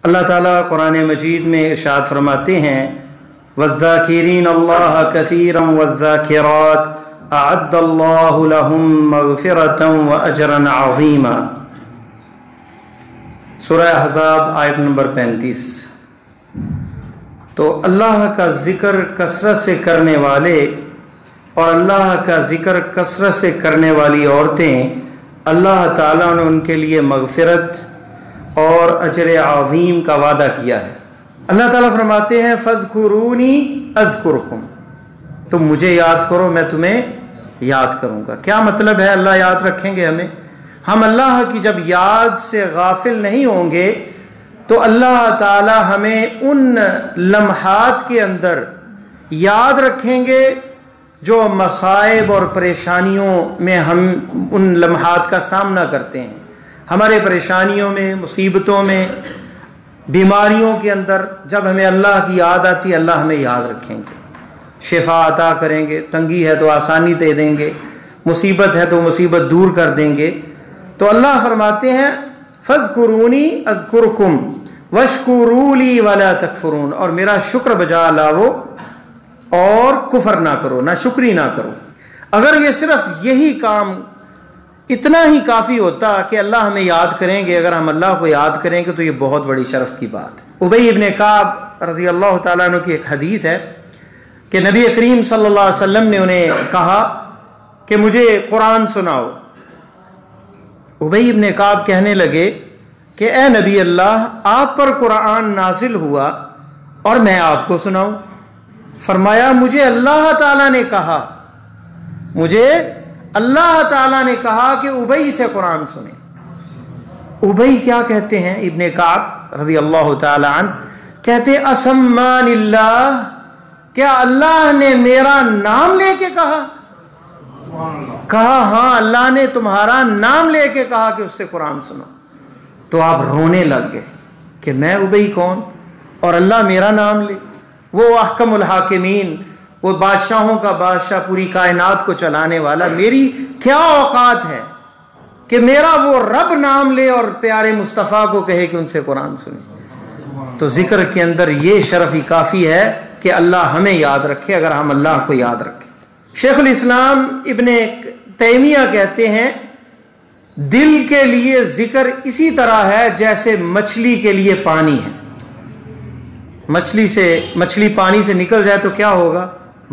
اللہ تعالیٰ قرآن مجید میں ارشاد فرماتے ہیں وَالذَّاكِرِينَ اللَّهَ كَثِيرًا وَالذَّاكِرَاتِ أَعَدَّ اللَّهُ لَهُم مَغْفِرَةً وَأَجْرًا عَظِيمًا۔ سورہ احزاب آیت نمبر 35۔ تو اللہ کا ذکر کثرت سے کرنے والے اور اللہ کا ذکر کثرت سے کرنے والی عورتیں اللہ تعالیٰ نے ان کے لیے مغفرت اور اجر عظیم کا وعدہ کیا ہے۔ اللہ تعالیٰ فرماتے ہیں فَاذْكُرُونِي أَذْكُرْكُمْ، تم مجھے یاد کرو میں تمہیں یاد کروں گا۔ کیا مطلب ہے اللہ یاد رکھیں گے ہمیں؟ ہم اللہ کی جب یاد سے غافل نہیں ہوں گے تو اللہ تعالی ہمیں ان لمحات کے اندر یاد رکھیں گے جو مصائب اور پریشانیوں میں ہم ان لمحات کا سامنا کرتے ہیں۔ ہمارے پریشانیوں میں، مصیبتوں میں، بیماریوں کے اندر جب ہمیں اللہ کی یاد آتی ہے اللہ ہمیں یاد رکھیں گے، شفا عطا کریں گے، تنگی ہے تو آسانی دے دیں گے، مصیبت ہے تو مصیبت دور کر دیں گے۔ تو اللہ فرماتے ہیں فَاذْكُرُونِي أَذْكُرْكُمْ وَاشْكُرُوا لِي وَلَا تَكْفُرُونَ، اور میرا شکر بجا لاؤ اور کفر نہ کرو، نہ شکری نہ کرو۔ اگر یہ صرف یہی کام اتنا ہی کافی ہوتا کہ اللہ ہمیں یاد کریں گے، اگر ہم اللہ کو یاد کریں گے تو یہ بہت بڑی شرف کی بات ہے۔ ابی ابن کعب رضی اللہ تعالیٰ عنہ کی ایک حدیث ہے کہ نبی کریم صلی اللہ علیہ وسلم نے انہیں کہا کہ مجھے قرآن سناؤ۔ ابی ابن کعب کہنے لگے کہ اے نبی اللہ، آپ پر قرآن نازل ہوا اور میں آپ کو سناؤں؟ فرمایا مجھے اللہ تعالیٰ نے کہا، مجھے اللہ تعالیٰ نے کہا کہ ابی سے قرآن سنیں۔ ابی کیا کہتے ہیں؟ ابن کعب رضی اللہ تعالی عنہ کہتے اسمان اللہ، کیا اللہ نے میرا نام لے کے کہا؟ کہا ہاں، اللہ نے تمہارا نام لے کے کہا کہ اس سے قرآن سنو۔ تو آپ رونے لگ گئے کہ میں ابی کون اور اللہ میرا نام لے؟ وہ احکم الحاکمین، وہ بادشاہوں کا بادشاہ، پوری کائنات کو چلانے والا، میری کیا اوقات ہے کہ میرا وہ رب نام لے اور پیارے مصطفیٰ کو کہے کہ ان سے قرآن سنیں؟ تو ذکر کے اندر یہ شرف ہی کافی ہے کہ اللہ ہمیں یاد رکھے اگر ہم اللہ کو یاد رکھیں۔ شیخ الاسلام ابن تیمیہ کہتے ہیں دل کے لیے ذکر اسی طرح ہے جیسے مچھلی کے لیے پانی ہے۔ مچھلی پانی سے نکل جائے تو کیا ہوگا؟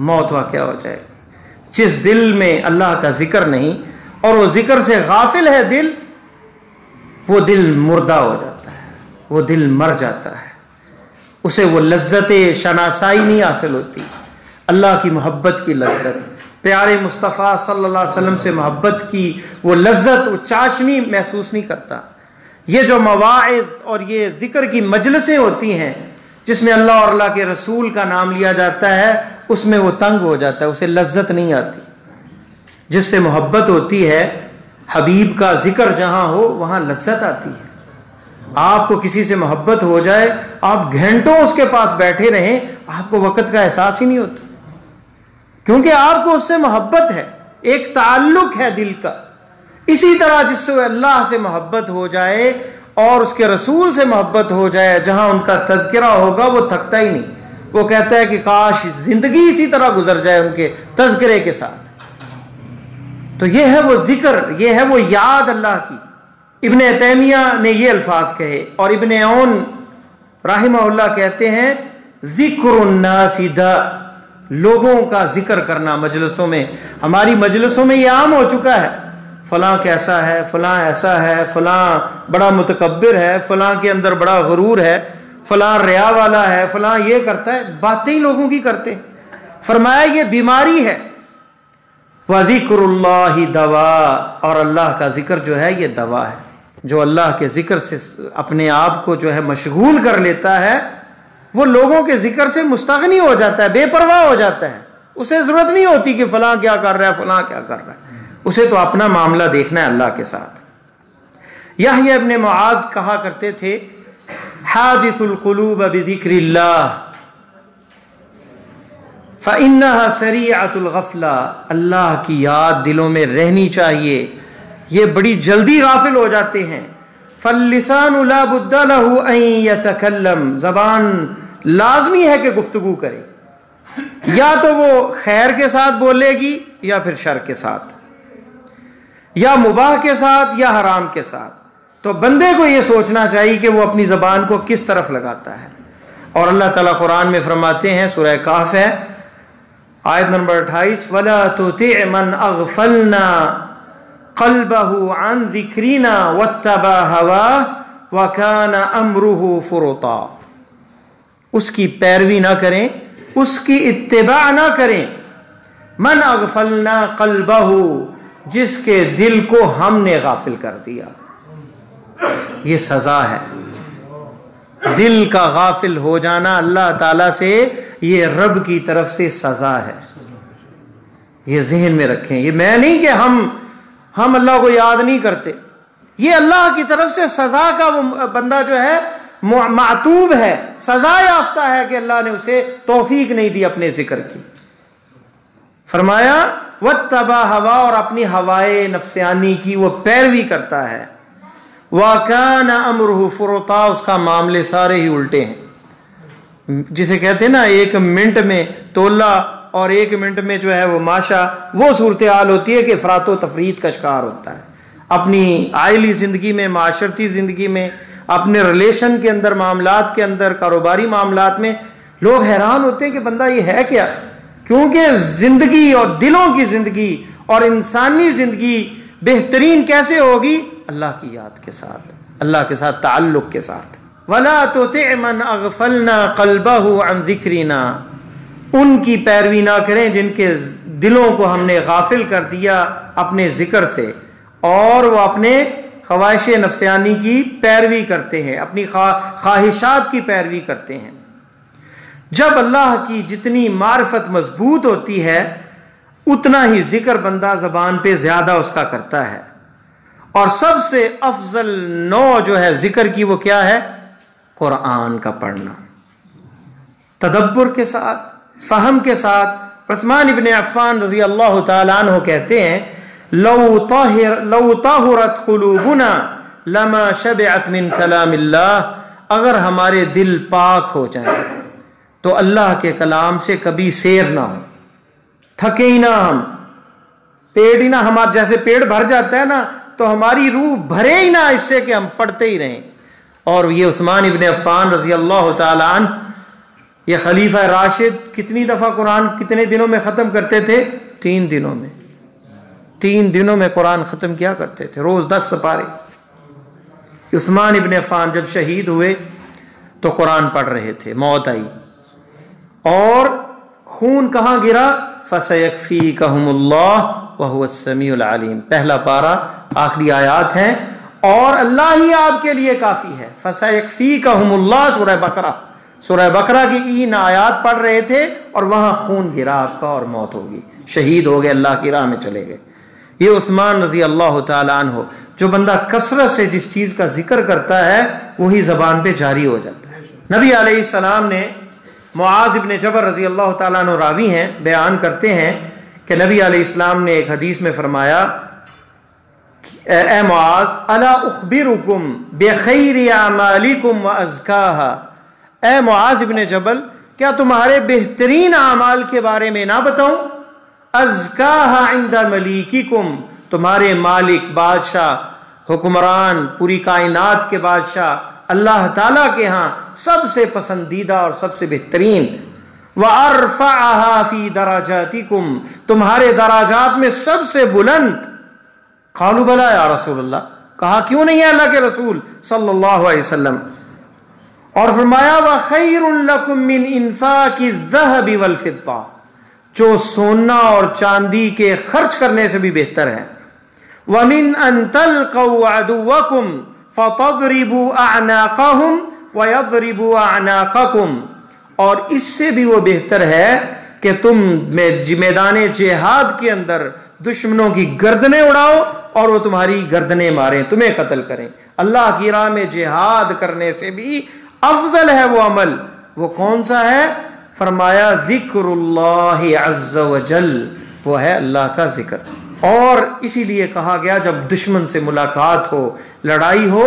موت واقع ہو جائے گی۔ جس دل میں اللہ کا ذکر نہیں اور وہ ذکر سے غافل ہے دل، وہ دل مردہ ہو جاتا ہے، وہ دل مر جاتا ہے، اسے وہ لذت شناسائی نہیں حاصل ہوتی، اللہ کی محبت کی لذت، پیارے مصطفیٰ صلی اللہ علیہ وسلم سے محبت کی وہ لذت، وہ چاشنی محسوس نہیں کرتا۔ یہ جو مواعظ اور یہ ذکر کی مجلسیں ہوتی ہیں جس میں اللہ اور اللہ کے رسول کا نام لیا جاتا ہے، اس میں وہ تنگ ہو جاتا ہے، اسے لذت نہیں آتی۔ جس سے محبت ہوتی ہے، حبیب کا ذکر جہاں ہو وہاں لذت آتی ہے۔ آپ کو کسی سے محبت ہو جائے، آپ گھنٹوں اس کے پاس بیٹھے رہیں، آپ کو وقت کا احساس ہی نہیں ہوتا، کیونکہ آپ کو اس سے محبت ہے، ایک تعلق ہے دل کا۔ اسی طرح جس سے اللہ سے محبت ہو جائے اور اس کے رسول سے محبت ہو جائے، جہاں ان کا تذکرہ ہوگا وہ تھکتا ہی نہیں، وہ کہتا ہے کہ کاش زندگی اسی طرح گزر جائے ان کے تذکرے کے ساتھ۔ تو یہ ہے وہ ذکر، یہ ہے وہ یاد اللہ کی۔ ابن تیمیہ نے یہ الفاظ کہے، اور ابن عون رحمہ اللہ کہتے ہیں ذکر الناس دا، لوگوں کا ذکر کرنا مجلسوں میں۔ ہماری مجلسوں میں یہ عام ہو چکا ہے، فلاں کیسا ہے، فلاں ایسا ہے، فلاں بڑا متکبر ہے، فلاں کے اندر بڑا غرور ہے، فلاں ریا والا ہے، فلاں یہ کرتا ہے، باتیں ہی لوگوں کی کرتے ہیں۔ فرمایا یہ بیماری ہے۔ وَذِكْرُ اللَّهِ دَوَاءٌ، اور اللہ کا ذکر جو ہے یہ دوا ہے۔ جو اللہ کے ذکر سے اپنے آپ کو جو ہے مشغول کر لیتا ہے وہ لوگوں کے ذکر سے مستغنی ہو جاتا ہے، بے پرواہ ہو جاتا ہے، اسے ضرورت نہیں ہوتی کہ فلاں کیا کر رہا ہے، فلاں کیا کر رہا ہے، اسے تو اپنا معاملہ دیکھنا ہے اللہ کے ساتھ۔ یحییٰ ابن معاذ کہا کرتے تھے حادث القلوب بذکر اللہ فإنها سریعۃ الغفلہ، اللہ کی یاد دلوں میں رہنی چاہیے، یہ بڑی جلدی غافل ہو جاتے ہیں۔ فاللسان لا بد له ان يتكلم، زبان لازمی ہے کہ گفتگو کرے، یا تو وہ خیر کے ساتھ بولے گی یا پھر شر کے ساتھ، یا مباح کے ساتھ یا حرام کے ساتھ. تو بندے کو یہ سوچنا چاہیے کہ وہ اپنی زبان کو کس طرف لگاتا ہے. اور اللہ تعالیٰ قرآن میں فرماتے ہیں، سورہ کہف ہے آیت نمبر 28، وَلَا تُطِعْ مَنْ أَغْفَلْنَا قَلْبَهُ عَنْ ذِكْرِنَا وَاتَّبَعَ هَوَاهُ وَكَانَ أَمْرُهُ فُرُطًا. اس کی پیروی نہ کریں، اس کی اتباع نہ کریں. من اغفلنا قلبہ، جس کے دل کو ہم نے غافل کر دیا. یہ سزا ہے، دل کا غافل ہو جانا اللہ تعالیٰ سے، یہ رب کی طرف سے سزا ہے. یہ ذہن میں رکھیں، یہ میں نہیں کہ ہم اللہ کو یاد نہیں کرتے، یہ اللہ کی طرف سے سزا کا وہ بندہ جو ہے معتوب ہے، سزا یافتہ ہے کہ اللہ نے اسے توفیق نہیں دی اپنے ذکر کی. فرمایا واتبع ہوا، اور اپنی ہوائے نفسیانی کی وہ پیروی کرتا ہے. وَكَانَ أَمْرُهُ فُرُطًا، اس کا معاملے سارے ہی الٹے ہیں. جسے کہتے ہیں نا ایک منٹ میں تولا اور ایک منٹ میں جو ہے وہ ماشا، وہ صورتحال ہوتی ہے کہ افراط و تفریط کا شکار ہوتا ہے. اپنی عائلی زندگی میں، معاشرتی زندگی میں، اپنے ریلیشن کے اندر، معاملات کے اندر، کاروباری معاملات میں لوگ حیران ہوتے ہیں کہ بندہ یہ ہے کیا. کیونکہ زندگی اور دلوں کی زندگی اور انسانی زندگی بہترین کیسے ہوگی؟ اللہ کی یاد کے ساتھ، اللہ کے ساتھ تعلق کے ساتھ. وَلَا تُطِعْ مَنْ أَغْفَلْنَا قَلْبَهُ عَنْ ذِكْرِنَا، ان کی پیروی نہ کریں جن کے دلوں کو ہم نے غافل کر دیا اپنے ذکر سے، اور وہ اپنے خواہش نفسیانی کی پیروی کرتے ہیں، اپنی خواہشات کی پیروی کرتے ہیں. جب اللہ کی جتنی معرفت مضبوط ہوتی ہے اتنا ہی ذکر بندہ زبان پہ زیادہ اس کا کرتا ہے. اور سب سے افضل نوع جو ہے ذکر کی وہ کیا ہے؟ قرآن کا پڑھنا، تدبر کے ساتھ، فہم کے ساتھ. عثمان ابن عفان رضی اللہ تعالیٰ عنہ کہتے ہیں لو طہرت قلوبنا لما شبعت من کلام اللہ، اگر ہمارے دل پاک ہو جائیں تو اللہ کے کلام سے کبھی سیر نہ ہو، تھکے ہی نہ ہم، پیٹ ہی نہ ہمارا، جیسے پیٹ بھر جاتا ہے نا تو ہماری روح بھرے ہی نہ اس سے کہ ہم پڑھتے ہی رہیں. اور یہ عثمان ابن عفان رضی اللہ تعالی عنہ، یہ خلیفہ راشد، کتنی دفعہ قرآن کتنے دنوں میں ختم کرتے تھے؟ 3 دنوں میں. 3 دنوں میں قرآن ختم کیا کرتے تھے، روز 10 سپارے. عثمان ابن عفان جب شہید ہوئے تو قرآن پڑھ رہے تھے، موت آئی اور خون کہاں گرا؟ فَسَيَكْفِيكَهُمُ اللَّهُ وَهُوَ السَّمِيعُ الْعَلِيمُ، پہلا پارہ آخری آیات ہیں، اور اللہ ہی آپ کے لیے کافی ہے. فَسَيَكْفِيكَهُمُ اللَّهُ، سورہ بقرہ، سورہ بقرہ کی این آیات پڑھ رہے تھے اور وہاں خون گرا آپ کا اور موت ہوگی، شہید ہو گئے، اللہ کی راہ میں چلے گئے. یہ عثمان رضی اللہ تعالیٰ عنہ. جو بندہ کثرت سے جس چیز کا ذکر کرتا ہے وہی زبان پہ جاری ہو جاتا ہے. نبی علیہ السلام نے، معاذ ابن جبل رضی اللہ تعالیٰ عنہ راوی ہیں، بیان کرتے ہیں کہ نبی علیہ السلام نے ایک حدیث میں فرمایا اے معاذ الا اخبرکم بخیر اعمالکم وازکاها، اے معاذ ابن جبل کیا تمہارے بہترین اعمال کے بارے میں نہ بتاؤں؟ ازکاها عند ملیککم، تمہارے مالک، بادشاہ، حکمران، پوری کائنات کے بادشاہ اللہ تعالیٰ کے ہاں سب سے پسندیدہ اور سب سے بہترین. وَأَرْفَعَهَا فِي دَرَجَاتِكُمْ، تمہارے دراجات میں سب سے بلند. قالوا بلا یا رسول اللہ، کہا کیوں نہیں ہے اللہ کے رسول صلی اللہ علیہ وسلم. اور فرمایا وَخَيْرٌ لَكُمْ مِنْ إِنفَاقِ الذَّهَبِ وَالْفِضَّةِ، جو سونا اور چاندی کے خرچ کرنے سے بھی بہتر ہے. وَمِنْ أَن تَلْقَوْا عَدُوَّكُمْ فَتَضْرِبُوا أَعْنَاقَهُمْ وَيَضْرِبُوا أَعْنَاقَكُمْ، اور اس سے بھی وہ بہتر ہے کہ تم میدان جہاد کے اندر دشمنوں کی گردنیں اڑاؤ اور وہ تمہاری گردنیں ماریں، تمہیں قتل کریں. اللہ کی راہ میں جہاد کرنے سے بھی افضل ہے وہ عمل. وہ کون سا ہے؟ فرمایا ذکر اللہ عز وجل، وہ ہے اللہ کا ذکر. اور اسی لیے کہا گیا جب دشمن سے ملاقات ہو، لڑائی ہو،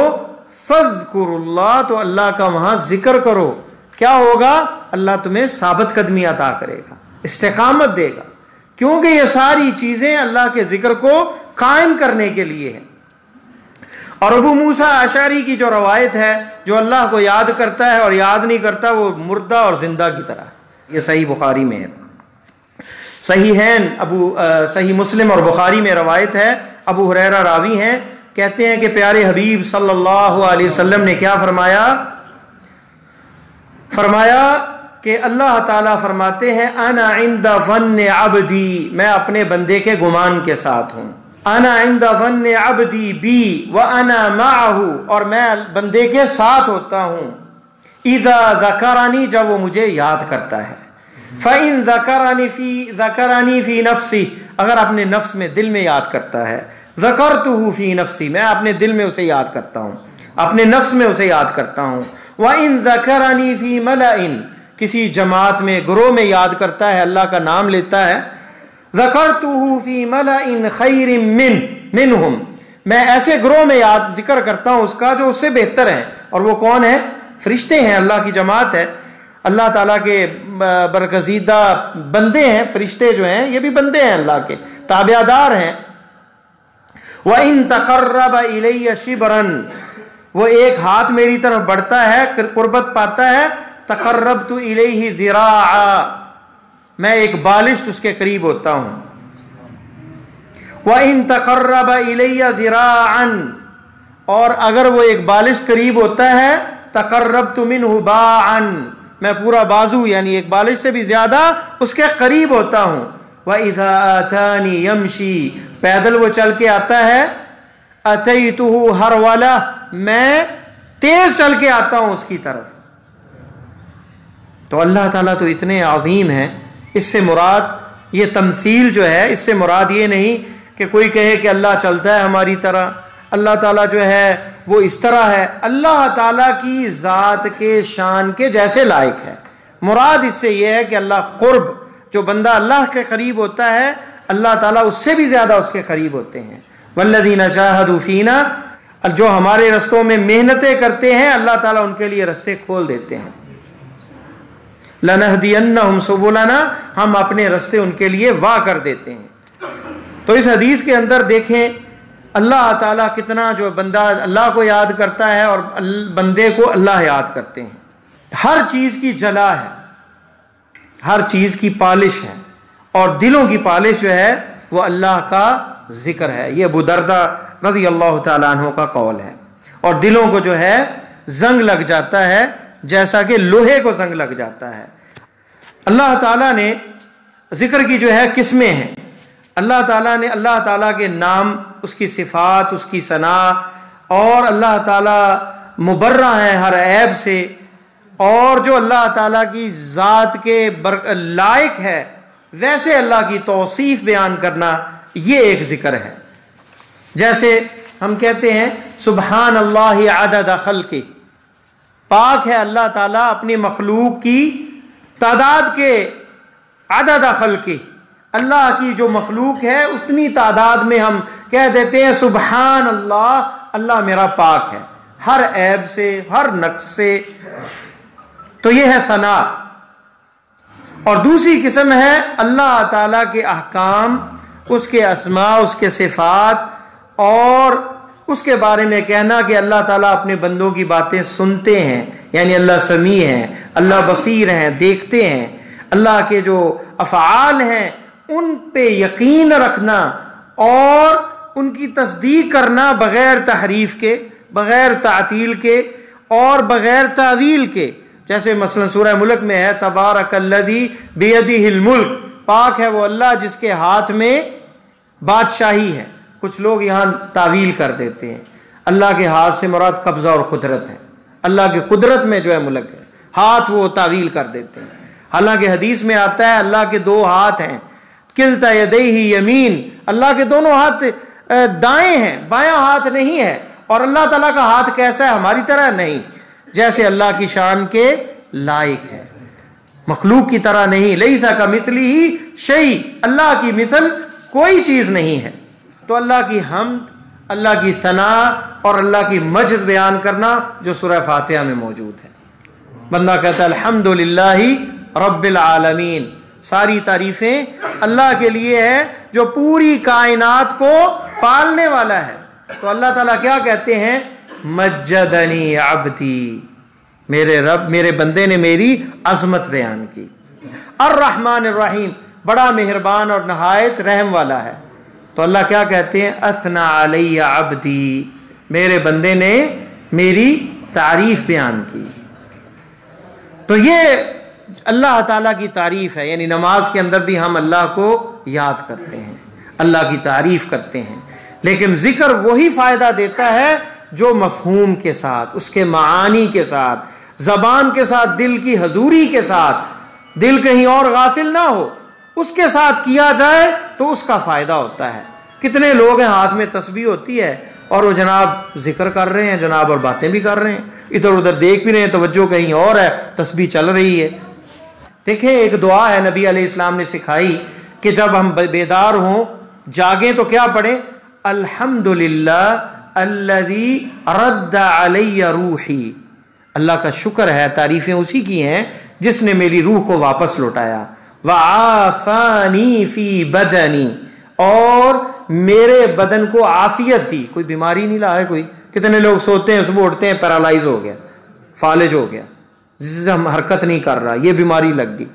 فَاذْكُرُوا اللَّهَ، تو اللہ کا وہاں ذکر کرو. کیا ہوگا؟ اللہ تمہیں ثابت قدمی عطا کرے گا، استقامت دے گا، کیونکہ یہ ساری چیزیں اللہ کے ذکر کو قائم کرنے کے لیے ہیں. اور ابو موسیٰ اشعری کی جو روایت ہے، جو اللہ کو یاد کرتا ہے اور یاد نہیں کرتا وہ مردہ اور زندہ کی طرح. یہ صحیح بخاری میں ہے، صحیحین صحیح مسلم اور بخاری میں روایت ہے. ابو ہریرہ راوی ہیں، کہتے ہیں کہ پیارے حبیب صلی اللہ علیہ وسلم نے کیا فرمایا کہ اللہ تعالیٰ فرماتے ہیں انا عند ظن عبدی، میں اپنے بندے کے گمان کے ساتھ ہوں. انا عند ظن عبدی بی وانا معه، اور میں بندے کے ساتھ ہوتا ہوں. اذا ذکرنی، جب وہ مجھے یاد کرتا ہے. فإن ذکرنی فی نفسی، اگر اپنے نفس میں دل میں یاد کرتا ہے. ذکرتہ فی نفسی، میں اپنے دل میں اسے یاد کرتا ہوں، اپنے نفس میں اسے یاد کرتا ہوں. وإن ذکرنی فی ملأ، کسی جماعت میں گروہ میں یاد کرتا ہے، اللہ کا نام لیتا ہے. ذکرتہ فی ملأ خیر منہم، میں ایسے گروہ میں یاد ذکر کرتا ہوں اس کا جو اس سے بہتر ہیں. اور وہ کون ہے؟ فرشتے ہیں، اللہ کی جماعت ہے، اللہ تعالیٰ کے برگزیدہ بندے ہیں. فرشتے جو ہیں یہ بھی بندے ہیں، اللہ کے تابع دار ہیں. وَإِن تَقَرَّبَ إِلَيَّ شِبْرًا، وہ ایک ہاتھ میری طرف بڑھتا ہے، قربت پاتا ہے. تَقَرَّبْتُ إِلَيْهِ ذِرَاعًا، میں ایک بالشت اس کے قریب ہوتا ہوں. وَإِن تَقَرَّبَ إِلَيَّ ذِرَاعًا، اور اگر وہ ایک بالشت قریب ہوتا ہے، تَقَرَّبْتُ مِنْهُ بَاعًا، میں پورا بازو یعنی ایک بالش سے بھی زیادہ اس کے قریب ہوتا ہوں. وَإِذَا آتَانِي يَمْشِي، پیدل وہ چل کے آتا ہے. أَتَيْتُهُ هَرْوَلَةً، میں تیز چل کے آتا ہوں اس کی طرف. تو اللہ تعالیٰ تو اتنے عظیم ہیں. اس سے مراد یہ تمثیل جو ہے، اس سے مراد یہ نہیں کہ کوئی کہے کہ اللہ چلتا ہے ہماری طرح، اللہ تعالیٰ جو ہے وہ اس طرح ہے. اللہ تعالیٰ کی ذات کے شان کے جیسے لائق ہے. مراد اس سے یہ ہے کہ اللہ قرب، جو بندہ اللہ کے قریب ہوتا ہے اللہ تعالیٰ اس سے بھی زیادہ اس کے قریب ہوتے ہیں. والذین جاہدوا فینا، جو ہمارے رستوں میں محنتیں کرتے ہیں اللہ تعالیٰ ان کے لیے رستے کھول دیتے ہیں. لنہدینہم سبلنا، ہم اپنے رستے ان کے لیے واہ کر دیتے ہیں. تو اس حدیث کے اندر دیکھیں اللہ تعالیٰ کتنا، جو بندہ اللہ کو یاد کرتا ہے اور بندے کو اللہ یاد کرتے ہیں. ہر چیز کی جلا ہے، ہر چیز کی پالش ہے، اور دلوں کی پالش جو ہے وہ اللہ کا ذکر ہے. یہ ابو درداء رضی اللہ تعالیٰ عنہ کا قول ہے. اور دلوں کو جو ہے زنگ لگ جاتا ہے جیسا کہ لوہے کو زنگ لگ جاتا ہے. اللہ تعالیٰ نے ذکر کی جو ہے قسمیں ہیں. اللہ تعالیٰ نے اللہ تعالیٰ کے نام، اس کی صفات، اس کی ثنا، اور اللہ تعالیٰ مبرہ ہیں ہر عیب سے، اور جو اللہ تعالیٰ کی ذات کے لائق ہے ویسے اللہ کی توصیف بیان کرنا، یہ ایک ذکر ہے. جیسے ہم کہتے ہیں سبحان اللہ عدد خلقہ، پاک ہے اللہ تعالیٰ اپنی مخلوق کی تعداد کے. عدد خلقہ، اللہ کی جو مخلوق ہے اتنی تعداد میں ہم کہہ دیتے ہیں سبحان اللہ، اللہ میرا پاک ہے ہر عیب سے، ہر نقص سے. تو یہ ہے ثنا. اور دوسری قسم ہے اللہ تعالیٰ کے احکام، اس کے اسماء، اس کے صفات، اور اس کے بارے میں کہنا کہ اللہ تعالیٰ اپنے بندوں کی باتیں سنتے ہیں، یعنی اللہ سمیع ہیں، اللہ بصیر ہیں، دیکھتے ہیں. اللہ کے جو افعال ہیں ان پہ یقین رکھنا اور ان کی تصدیق کرنا بغیر تحریف کے، بغیر تعطیل کے اور بغیر تعویل کے. جیسے مثلا سورہ ملک میں ہے تبارک الذی بیدہ الملک، پاک ہے وہ اللہ جس کے ہاتھ میں بادشاہی ہے. کچھ لوگ یہاں تعویل کر دیتے ہیں، اللہ کے ہاتھ سے مراد قبضہ اور قدرت ہے، اللہ کی قدرت میں جو ہے ملک ہے، ہاتھ وہ تعویل کر دیتے ہیں. حالانکہ حدیث میں آتا ہے اللہ کے دو ہاتھ ہیں، کلتا یدیہ یمین، اللہ کے دونوں ہاتھ دائیں ہیں، بایاں ہاتھ نہیں ہے. اور اللہ تعالیٰ کا ہاتھ کیسا ہے؟ ہماری طرح نہیں، جیسے اللہ کی شان کے لائق ہے، مخلوق کی طرح نہیں. لیس کمثلہ شیء، اللہ کی مثل کوئی چیز نہیں ہے. تو اللہ کی حمد، اللہ کی ثنا اور اللہ کی مجد بیان کرنا جو سورہ فاتحہ میں موجود ہے۔ بندہ کہتا ہے الحمدللہ رب العالمین، ساری تعریفیں اللہ کے لیے ہے جو پوری کائنات کو پالنے والا ہے۔ تو اللہ تعالیٰ کیا کہتے ہیں؟ مجدنی عبدی، میرے رب، میرے بندے نے میری عظمت بیان کی۔ الرحمن الرحیم، بڑا مہربان اور نہایت رحم والا ہے۔ تو اللہ کیا کہتے ہیں؟ اثنا علی عبدی، میرے بندے نے میری تعریف بیان کی۔ تو یہ اللہ تعالیٰ کی تعریف ہے، یعنی نماز کے اندر بھی ہم اللہ کو یاد کرتے ہیں، اللہ کی تعریف کرتے ہیں، لیکن ذکر وہی فائدہ دیتا ہے جو مفہوم کے ساتھ، اس کے معانی کے ساتھ، زبان کے ساتھ، دل کی حضوری کے ساتھ، دل کہیں اور غافل نہ ہو، اس کے ساتھ کیا جائے تو اس کا فائدہ ہوتا ہے۔ کتنے لوگ ہیں ہاتھ میں تسبیح ہوتی ہے اور وہ جناب ذکر کر رہے ہیں جناب، اور باتیں بھی کر رہے ہیں، ادھر ادھر دیکھ بھی رہے ہیں، توجہ کہیں اور ہے، تسبیح چل رہی ہے۔ دیکھیں ایک دعا ہے نبی علیہ السلام نے سکھائی کہ جب ہم بیدار ہوں، جاگیں تو کیا پڑھیں؟ الحمدللہ الذی رد علی روحی، اللہ کا شکر ہے، تعریفیں اسی کی ہیں جس نے میری روح کو واپس لوٹایا۔ وعافانی فی بدنی، اور میرے بدن کو عافیت دی، کوئی بیماری نہیں لایا کوئی۔ کتنے لوگ سوتے ہیں صبح اٹھتے ہیں پیرالائز ہو گیا، فالج ہو گیا، جس سے ہم حرکت نہیں کر رہا، یہ بیماری لگ گئی۔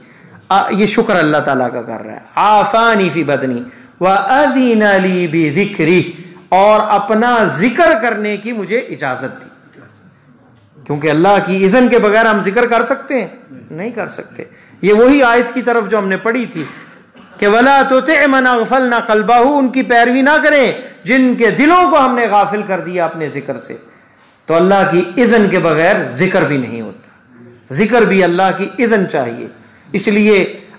یہ شکر اللہ تعالیٰ کا کر رہا ہے۔ عافانی فی بدنی وَأَذِنَ لِي بِذِكْرِهِ، اور اپنا ذکر کرنے کی مجھے اجازت دی، کیونکہ اللہ کی اذن کے بغیر ہم ذکر کر سکتے ہیں؟ نہیں کر سکتے۔ یہ وہی آیت کی طرف جو ہم نے پڑھی تھی کہ وَلَا تُطِعْ مَنْ أَغْفَلْنَا قَلْبَهُ، ان کی پیروی نہ کریں جن کے دلوں کو ہم نے غافل کر دیا اپنے ذکر سے۔ تو اللہ کی اذن کے بغیر ذکر بھی نہیں ہوتا، ذکر بھی اللہ کی اذن چاہیے۔ اس لیے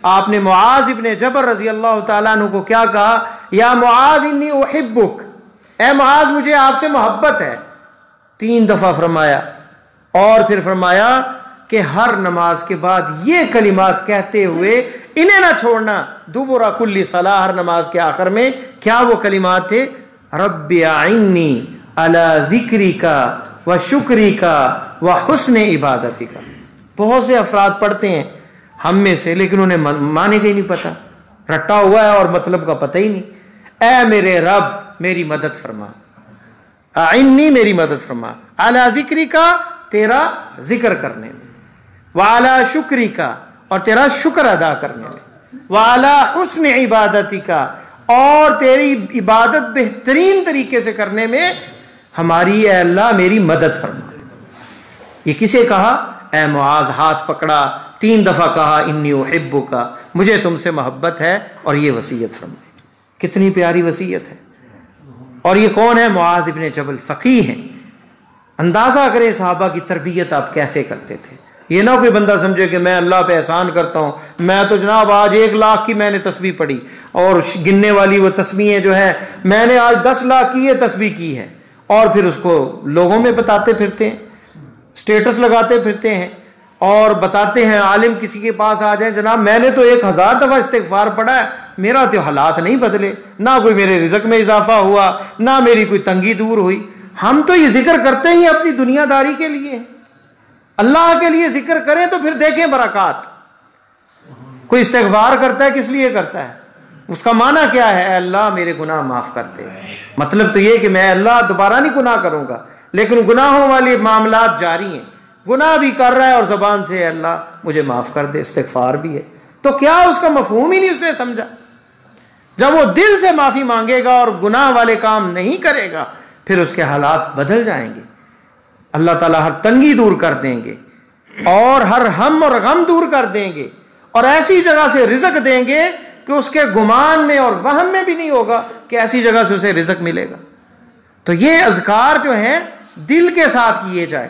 آپ نے معاذ ابن جبل رضی اللہ تعالیٰ عنہ کو کیا کہا؟ یا معاذ انی احبک، اے معاذ مجھے آپ سے محبت ہے، 3 دفعہ فرمایا، اور پھر فرمایا کہ ہر نماز کے بعد یہ کلمات کہتے ہوئے انہیں نہ چھوڑنا، دبر کل صلاۃ، ہر نماز کے آخر میں کیا وہ کلمات تھے؟ رب اعنی علی ذکرک و شکرک و حسن عبادتک۔ بہت سے افراد پڑھتے ہیں ہم میں سے، لیکن انہیں معنی کا ہی نہیں پتا، رٹا ہوا ہے اور مطلب کا پتہ ہی نہیں۔ اے میرے رب میری مدد فرما، اعنی میری مدد فرما، علی ذکرک تیرا ذکر کرنے میں، وعلی شکرک اور تیرا شکر ادا کرنے میں، وعلی حسن عبادتک اور تیری عبادت بہترین طریقے سے کرنے میں ہماری اے اللہ میری مدد فرما۔ یہ کسے کہا؟ اے معاذ، ہاتھ پکڑا، 3 دفعہ کہا انی احبک، مجھے تم سے محبت ہے، اور یہ وصیت فرمائی۔ کتنی پیاری وصیت ہے۔ اور یہ کون ہے؟ معاذ ابن جبل، فقیہ ہیں۔ اندازہ کریں صحابہ کی تربیت آپ کیسے کرتے تھے۔ یہ نہ کوئی بندہ سمجھے کہ میں اللہ پہ احسان کرتا ہوں، میں تو جناب آج 1 لاکھ کی میں نے تسبیح پڑھی، اور گننے والی وہ تسبیحیں جو ہیں میں نے آج 10 لاکھ کی یہ تسبیح کی ہے، اور پھر اس کو لوگوں میں بتاتے پھرتے ہیں، سٹیٹس لگاتے پھرتے ہیں، اور بتاتے ہیں عالم کسی کے پاس آ جائیں جناب میں نے تو 1000 دفعہ استغفار پڑھا ہے، میرا تو حالات نہیں بدلے، نہ کوئی میرے رزق میں اضافہ ہوا، نہ میری کوئی تنگی دور ہوئی۔ ہم تو یہ ذکر کرتے ہی اپنی دنیا داری کے لیے، اللہ کے لیے ذکر کریں تو پھر دیکھیں برکات۔ کوئی استغفار کرتا ہے کس لیے کرتا ہے؟ اس کا معنی کیا ہے؟ اے اللہ میرے گناہ معاف کر دے۔ مطلب تو یہ کہ میں اللہ دوبارہ نہیں گناہ کروں گا، لیکن گناہوں والے معاملات جاری ہیں، گناہ بھی کر رہا ہے اور زبان سے اے اللہ مجھے معاف کر دے، استغفار بھی ہے۔ تو کیا اس کا مفہوم ہی نہیں اس نے سمجھا؟ جب وہ دل سے معافی مانگے گا اور گناہ والے کام نہیں کرے گا، پھر اس کے حالات بدل جائیں گے، اللہ تعالیٰ ہر تنگی دور کر دیں گے، اور ہر ہم اور غم دور کر دیں گے، اور ایسی جگہ سے رزق دیں گے کہ اس کے گمان میں اور وہم میں بھی نہیں ہوگا کہ ایسی جگہ سے اسے رزق ملے گا۔ تو یہ اذکار جو ہیں دل کے ساتھ کیے جائے۔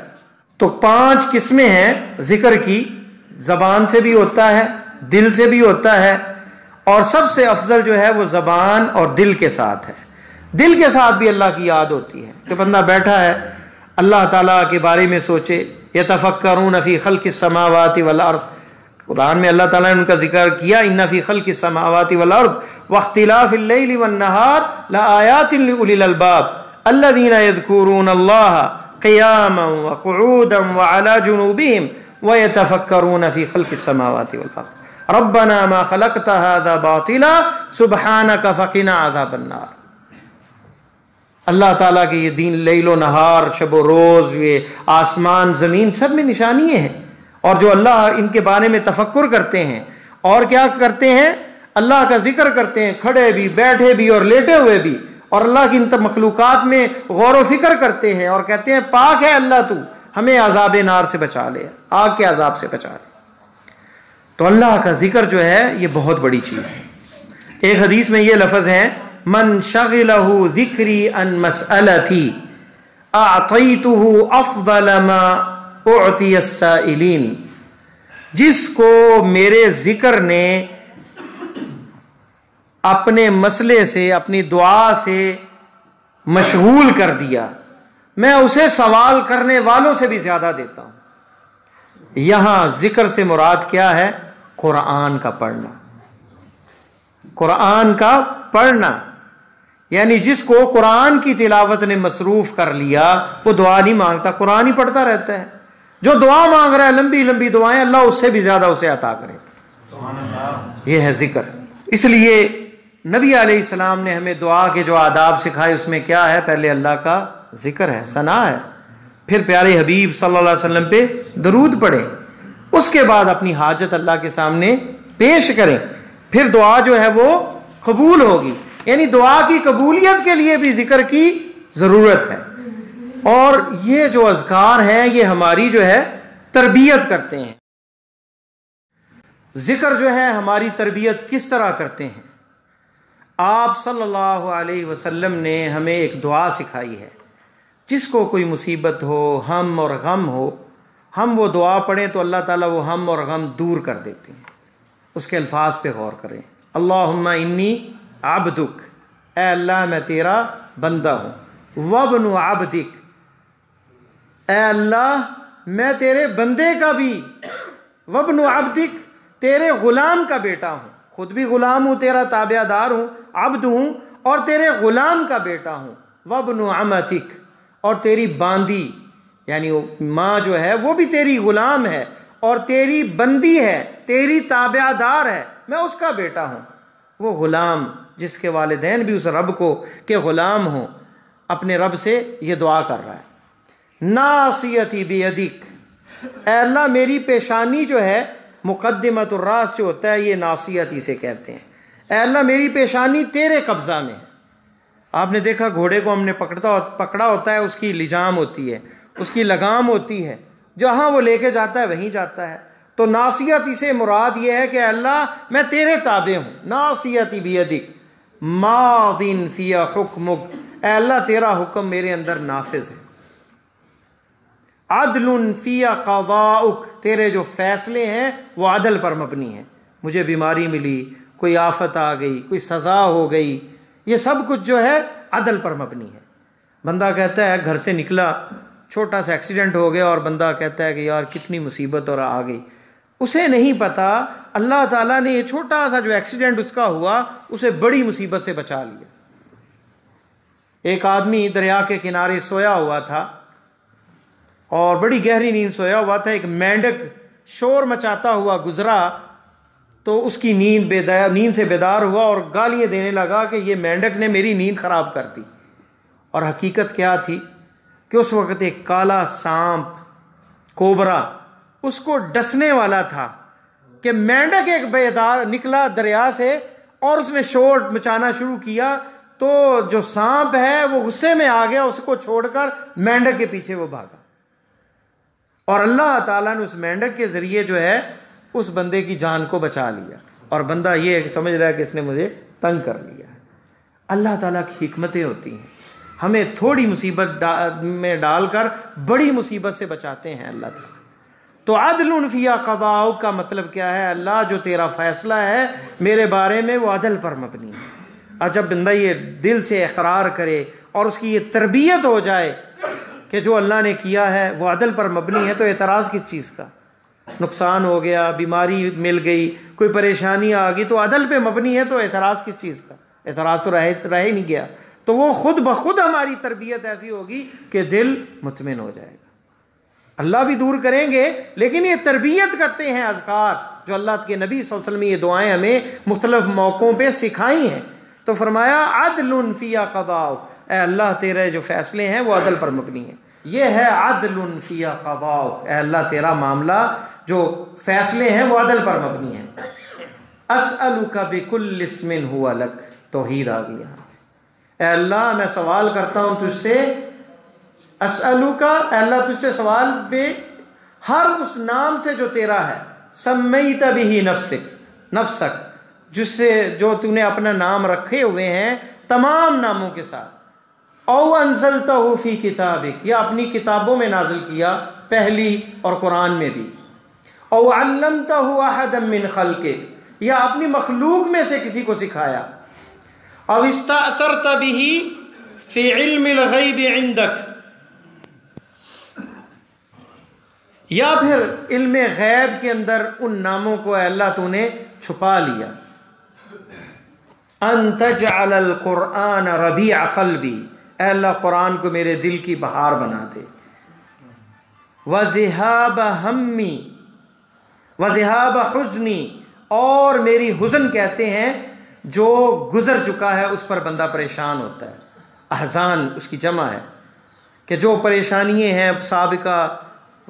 تو 5 قسمیں ہیں ذکر کی، زبان سے بھی ہوتا ہے، دل سے بھی ہوتا ہے، اور سب سے افضل جو ہے وہ زبان اور دل کے ساتھ ہے۔ دل کے ساتھ بھی اللہ کی یاد ہوتی ہے کہ بندہ بیٹھا ہے اللہ تعالیٰ کے بارے میں سوچے، یتفکرون فی خلق السماوات والارض، قرآن میں اللہ تعالیٰ نے ان کا ذکر کیا، ان فی خلق السماوات والارض واختلاف اللیل والنہار لآیات لأولی الالباب الذین یذکرون اللہ قیاما وقعودا وعلی جنوبہم ویتفکرون فی خلق السماوات والارض ربنا ما خلقت هذا باطلا سبحانک فقنا عذاب النار۔ اللہ تعالیٰ کے یہ دین لیل و نہار، شب و روز، یہ آسمان زمین سب میں نشانیاں ہیں، اور جو اللہ ان کے بارے میں تفکر کرتے ہیں اور کیا کرتے ہیں، اللہ کا ذکر کرتے ہیں، کھڑے بھی، بیٹھے بھی اور لیٹے ہوئے بھی، اور اللہ کی ان مخلوقات میں غور و فکر کرتے ہیں اور کہتے ہیں پاک ہے اللہ تو، ہمیں عذاب نار سے بچا لے، آگ کے عذاب سے بچا لے۔ تو اللہ کا ذکر جو ہے یہ بہت بڑی چیز ہے۔ ایک حدیث میں یہ لفظ ہے من شغلہ ذکری عن مسئلتی اعطیتہ افضل ما اعطی السائلین، جس کو میرے ذکر نے اپنے مسئلے سے، اپنی دعا سے مشغول کر دیا، میں اسے سوال کرنے والوں سے بھی زیادہ دیتا ہوں۔ یہاں ذکر سے مراد کیا ہے؟ قرآن کا پڑھنا، قرآن کا پڑھنا، یعنی جس کو قرآن کی تلاوت نے مصروف کر لیا وہ دعا نہیں مانگتا، قرآن ہی پڑھتا رہتا ہے۔ جو دعا مانگ رہا ہے لمبی لمبی دعائیں، اللہ اس سے بھی زیادہ اسے عطا کرے گا۔ یہ ہے ذکر۔ اس لیے نبی علیہ السلام نے ہمیں دعا کے جو آداب سکھائے اس میں کیا ہے؟ پہلے اللہ کا ذکر ہے، ثنا ہے، پھر پیارے حبیب صلی اللہ علیہ وسلم پہ درود پڑھیں، اس کے بعد اپنی حاجت اللہ کے سامنے پیش کریں، پھر دعا جو ہے وہ قبول ہوگی۔ یعنی دعا کی قبولیت کے لیے بھی ذکر کی ضرورت ہے، اور یہ جو اذکار ہیں یہ ہماری جو ہے تربیت کرتے ہیں۔ ذکر جو ہے ہماری تربیت کس طرح کرتے ہیں؟ آپ صلی اللہ علیہ وسلم نے ہمیں ایک دعا سکھائی ہے، جس کو کوئی مصیبت ہو، ہم اور غم ہو، ہم وہ دعا پڑھیں تو اللہ تعالیٰ وہ ہم اور غم دور کر دیتے ہیں۔ اس کے الفاظ پہ غور کریں۔ اللہم انی عبدک، اے اللہ میں تیرا بندہ ہوں، وابن عبدک، اے اللہ میں تیرے بندے کا بھی، وابن عبدک تیرے غلام کا بیٹا ہوں، خود بھی غلام ہوں، تیرا تابع دار ہوں، عبد ہوں، اور تیرے غلام کا بیٹا ہوں، وابن امتک، اور تیری باندی یعنی ماں جو ہے وہ بھی تیری غلام ہے اور تیری بندی ہے، تیری تابع دار ہے، میں اس کا بیٹا ہوں۔ وہ غلام جس کے والدین بھی اس رب کو کہ غلام ہوں، اپنے رب سے یہ دعا کر رہا ہے۔ ناصیتی بیدک، اے اللہ میری پیشانی جو ہے، مقدمت الراس جو ہوتا ہے یہ ناصیتی سے کہتے ہیں، اے اللہ میری پیشانی تیرے قبضہ میں ہے۔ آپ نے دیکھا گھوڑے کو ہم نے پکڑا ہوتا ہے، اس کی لجام ہوتی ہے، اس کی لگام ہوتی ہے، جہاں وہ لے کے جاتا ہے وہیں جاتا ہے۔ تو ناصیتی سے مراد یہ ہے کہ اللہ میں تیرے تابع ہوں، ناصیتی بیدک ماضٍ فی حکمک، اے اللہ تیرا حکم میرے اندر نافذ ہے، عدل فی قضاؤک، تیرے جو فیصلے ہیں وہ عدل پر مبنی ہیں، مجھے بیماری ملی، کوئی آفت آ گئی، کوئی سزا ہو گئی، یہ سب کچھ جو ہے عدل پر مبنی ہے۔ بندہ کہتا ہے گھر سے نکلا، چھوٹا سا ایکسیڈنٹ ہو گیا، اور بندہ کہتا ہے کہ یار کتنی مصیبت اور آ گئی، اسے نہیں پتا اللہ تعالیٰ نے یہ چھوٹا سا جو ایکسیڈنٹ اس کا ہوا اسے بڑی مصیبت سے بچا لیا۔ ایک آدمی دریا کے کنارے سویا ہوا تھا اور بڑی گہری نیند سویا ہوا تھا، ایک مینڈک شور مچاتا ہوا گزرا تو اس کی نیند سے بیدار ہوا اور گالیاں دینے لگا کہ یہ مینڈک نے میری نیند خراب کر دی۔ اور حقیقت کیا تھی کہ اس وقت ایک کالا سانپ کوبرا اس کو ڈسنے والا تھا کہ مینڈک ایک بیدار نکلا دریا سے اور اس نے شور مچانا شروع کیا، تو جو سانپ ہے وہ غصے میں آ گیا، اس کو چھوڑ کر مینڈک کے پیچھے وہ بھاگا، اور اللہ تعالیٰ نے اس مینڈک کے ذریعے جو ہے اس بندے کی جان کو بچا لیا، اور بندہ یہ سمجھ رہا ہے کہ اس نے مجھے تنگ کر لیا۔ اللہ تعالیٰ کی حکمتیں ہوتی ہیں، ہمیں تھوڑی مصیبت میں ڈال کر بڑی مصیبت سے بچاتے ہیں اللہ تعالیٰ۔ تو عدل فی قضاؤک کا مطلب کیا ہے؟ اللہ جو تیرا فیصلہ ہے میرے بارے میں وہ عدل پر مبنی ہے۔ اور جب بندہ یہ دل سے اقرار کرے اور اس کی یہ تربیت ہو جائے کہ جو اللہ نے کیا ہے وہ عدل پر مبنی ہے، تو اعتراض کس چیز کا؟ نقصان ہو گیا، بیماری مل گئی، کوئی پریشانی آ گئی، تو عدل پہ مبنی ہے، تو اعتراض کس چیز کا؟ اعتراض تو رہ ہی نہیں گیا۔ تو وہ خود بخود ہماری تربیت ایسی ہوگی کہ دل مطمئن ہو جائے گا. اللہ بھی دور کریں گے، لیکن یہ تربیت کرتے ہیں اذکار جو اللہ کے نبی صلی اللہ علیہ وسلم یہ دعائیں ہمیں مختلف موقعوں پہ سکھائی ہیں. تو فرمایا عدل فی قضاؤک، اے اللہ تیرے جو فیصلے ہیں وہ عدل پر مبنی ہیں. یہ ہے عدل فی قضاؤک، اے اللہ تیرا معاملہ جو فیصلے ہیں وہ عدل پر مبنی ہیں. اسألک بکل اسم ہوا لک، توحید آ گئی. اے اللہ میں سوال کرتا ہوں تجھ سے، اسألک، اے اللہ تجھ سے سوال بے ہر اس نام سے جو تیرا ہے، سمیت بہ نفسک، جس سے جو تو نے اپنا نام رکھے ہوئے ہیں تمام ناموں کے ساتھ، او انزلتہ فی کتابک، یا اپنی کتابوں میں نازل کیا پہلی اور قرآن میں بھی، او علمتہ احدا من خلقک، یا اپنی مخلوق میں سے کسی کو سکھایا، او استأثرت بہ فی علم الغیب عندک، یا پھر علم غیب کے اندر ان ناموں کو اے اللہ تو نے چھپا لیا. ان تجعل القرآن ربیع قلبی، اے اللہ قرآن کو میرے دل کی بہار بنا دے. وذہاب ہمی وذہاب حزنی، اور میری حزن کہتے ہیں جو گزر چکا ہے اس پر بندہ پریشان ہوتا ہے. احزان اس کی جمع ہے کہ جو پریشانیاں ہیں سابقہ،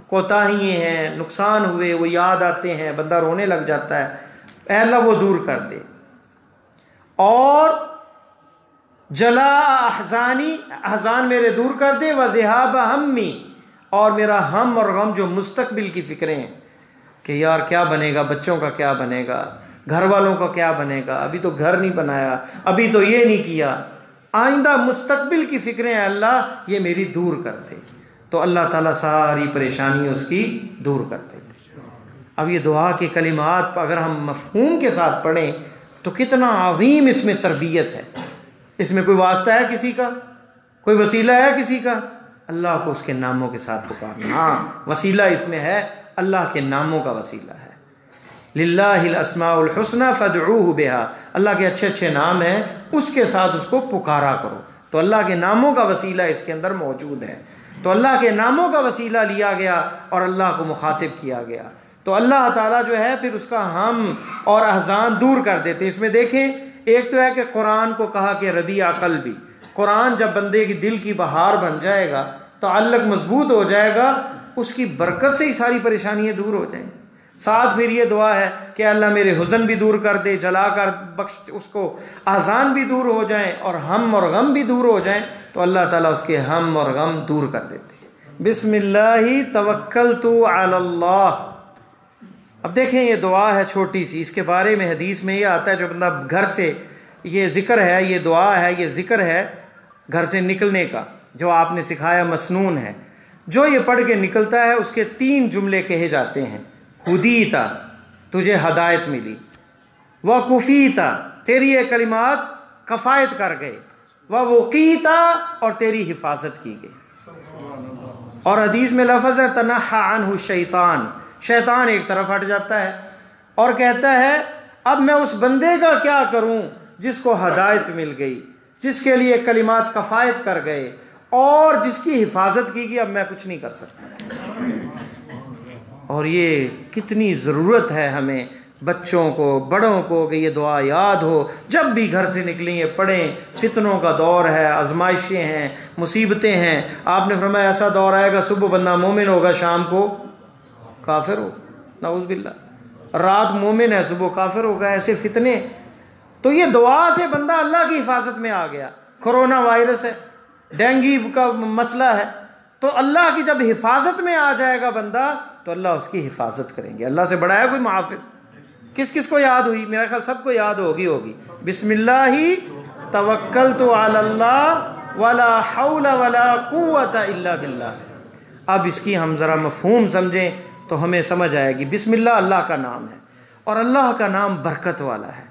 کوتاہیاں ہیں، نقصان ہوئے، وہ یاد آتے ہیں، بندہ رونے لگ جاتا ہے. اے اللہ وہ دور کر دے. اور جلا احزانی، احزان میرے دور کر دے. وذہاب ہمی، اور میرا ہم اور غم جو مستقبل کی فکریں ہیں کہ یار کیا بنے گا، بچوں کا کیا بنے گا، گھر والوں کا کیا بنے گا، ابھی تو گھر نہیں بنایا، ابھی تو یہ نہیں کیا، آئندہ مستقبل کی فکریں ہیں اللہ یہ میری دور کر دے. تو اللہ تعالیٰ ساری پریشانی اس کی دور کر دیتے. اب یہ دعا کے کلمات اگر ہم مفہوم کے ساتھ پڑھیں تو کتنا عظیم اس میں تربیت ہے. اس میں کوئی واسطہ ہے کسی کا، کوئی وسیلہ ہے کسی کا؟ اللہ کو اس کے ناموں کے ساتھ پکارنا. ہاں وسیلہ اس میں ہے، اللہ کے ناموں کا وسیلہ ہے. للہ الاسماء الحسنى فادعوہ بہا، اللہ کے اچھے اچھے نام ہیں، اس کے ساتھ اس کو پکارا کرو. تو اللہ کے ناموں کا وسیلہ اس کے اندر موجود ہے. تو اللہ کے ناموں کا وسیلہ لیا گیا اور اللہ کو مخاطب کیا گیا. تو اللہ تعالیٰ جو ہے پھر اس کا ہم اور احزان دور کر دیتے ہیں. اس میں دیکھیں ایک تو ہے کہ قرآن کو کہا کہ ربیع قلبی، قرآن جب بندے کی دل کی بہار بن جائے گا، تعلق مضبوط ہو جائے گا، اس کی برکت سے ہی ساری پریشانیاں دور ہو جائیں. ساتھ پھر یہ دعا ہے کہ اللہ میرے حزن بھی دور کر دے، جلا کر بخش، اس کو احزان بھی دور ہو جائیں اور ہم اور غم بھی دور ہو جائیں. تو اللہ تعالیٰ اس کے ہم اور غم دور کر دیتے ہیں. بسم اللہ توکلت علی اللہ. اب دیکھیں یہ دعا ہے چھوٹی سی، اس کے بارے میں حدیث میں یہ آتا ہے جو بندہ گھر سے، یہ ذکر ہے، یہ دعا ہے، یہ ذکر ہے گھر سے نکلنے کا جو آپ نے سکھایا، مسنون ہے. جو یہ پڑھ کے نکلتا ہے اس کے 3 جملے کہے جاتے ہیں. ہدیتا، تجھے ہدایت ملی. وکفیتا، تیری یہ کلمات کفایت کر گئے. ووقیتا، اور تیری حفاظت کی گئی. اور حدیث میں لفظ ہے تنحى عنہ الشیطان، شیطان ایک طرف ہٹ جاتا ہے اور کہتا ہے اب میں اس بندے کا کیا کروں جس کو ہدایت مل گئی، جس کے لیے کلمات کفایت کر گئے اور جس کی حفاظت کی گئی، اب میں کچھ نہیں کر سکتا. اور یہ کتنی ضرورت ہے ہمیں بچوں کو، بڑوں کو، کہ یہ دعا یاد ہو، جب بھی گھر سے نکلیں یہ پڑھیں. فتنوں کا دور ہے، آزمائشیں ہیں، مصیبتیں ہیں. آپ نے فرمایا ایسا دور آئے گا صبح بندہ مومن ہوگا، شام کو کافر ہو، نعوذ باللہ. رات مومن ہے، صبح کافر ہوگا. ایسے فتنے. تو یہ دعا سے بندہ اللہ کی حفاظت میں آ گیا. کرونا وائرس ہے، ڈینگی کا مسئلہ ہے، تو اللہ کی جب حفاظت میں آ جائے گا بندہ تو اللہ اس کی حفاظت کریں گے. اللہ سے بڑا ہے کوئی محافظ؟ کس کس کو یاد ہوئی؟ میرا خیال سب کو یاد ہوگی. بسم اللہ توکلت علی اللہ ولا حول ولا قوت الا باللہ. اب اس کی ہم ذرا مفہوم سمجھیں تو ہمیں سمجھ آئے گی. بسم اللہ اللہ کا نام ہے اور اللہ کا نام برکت والا ہے.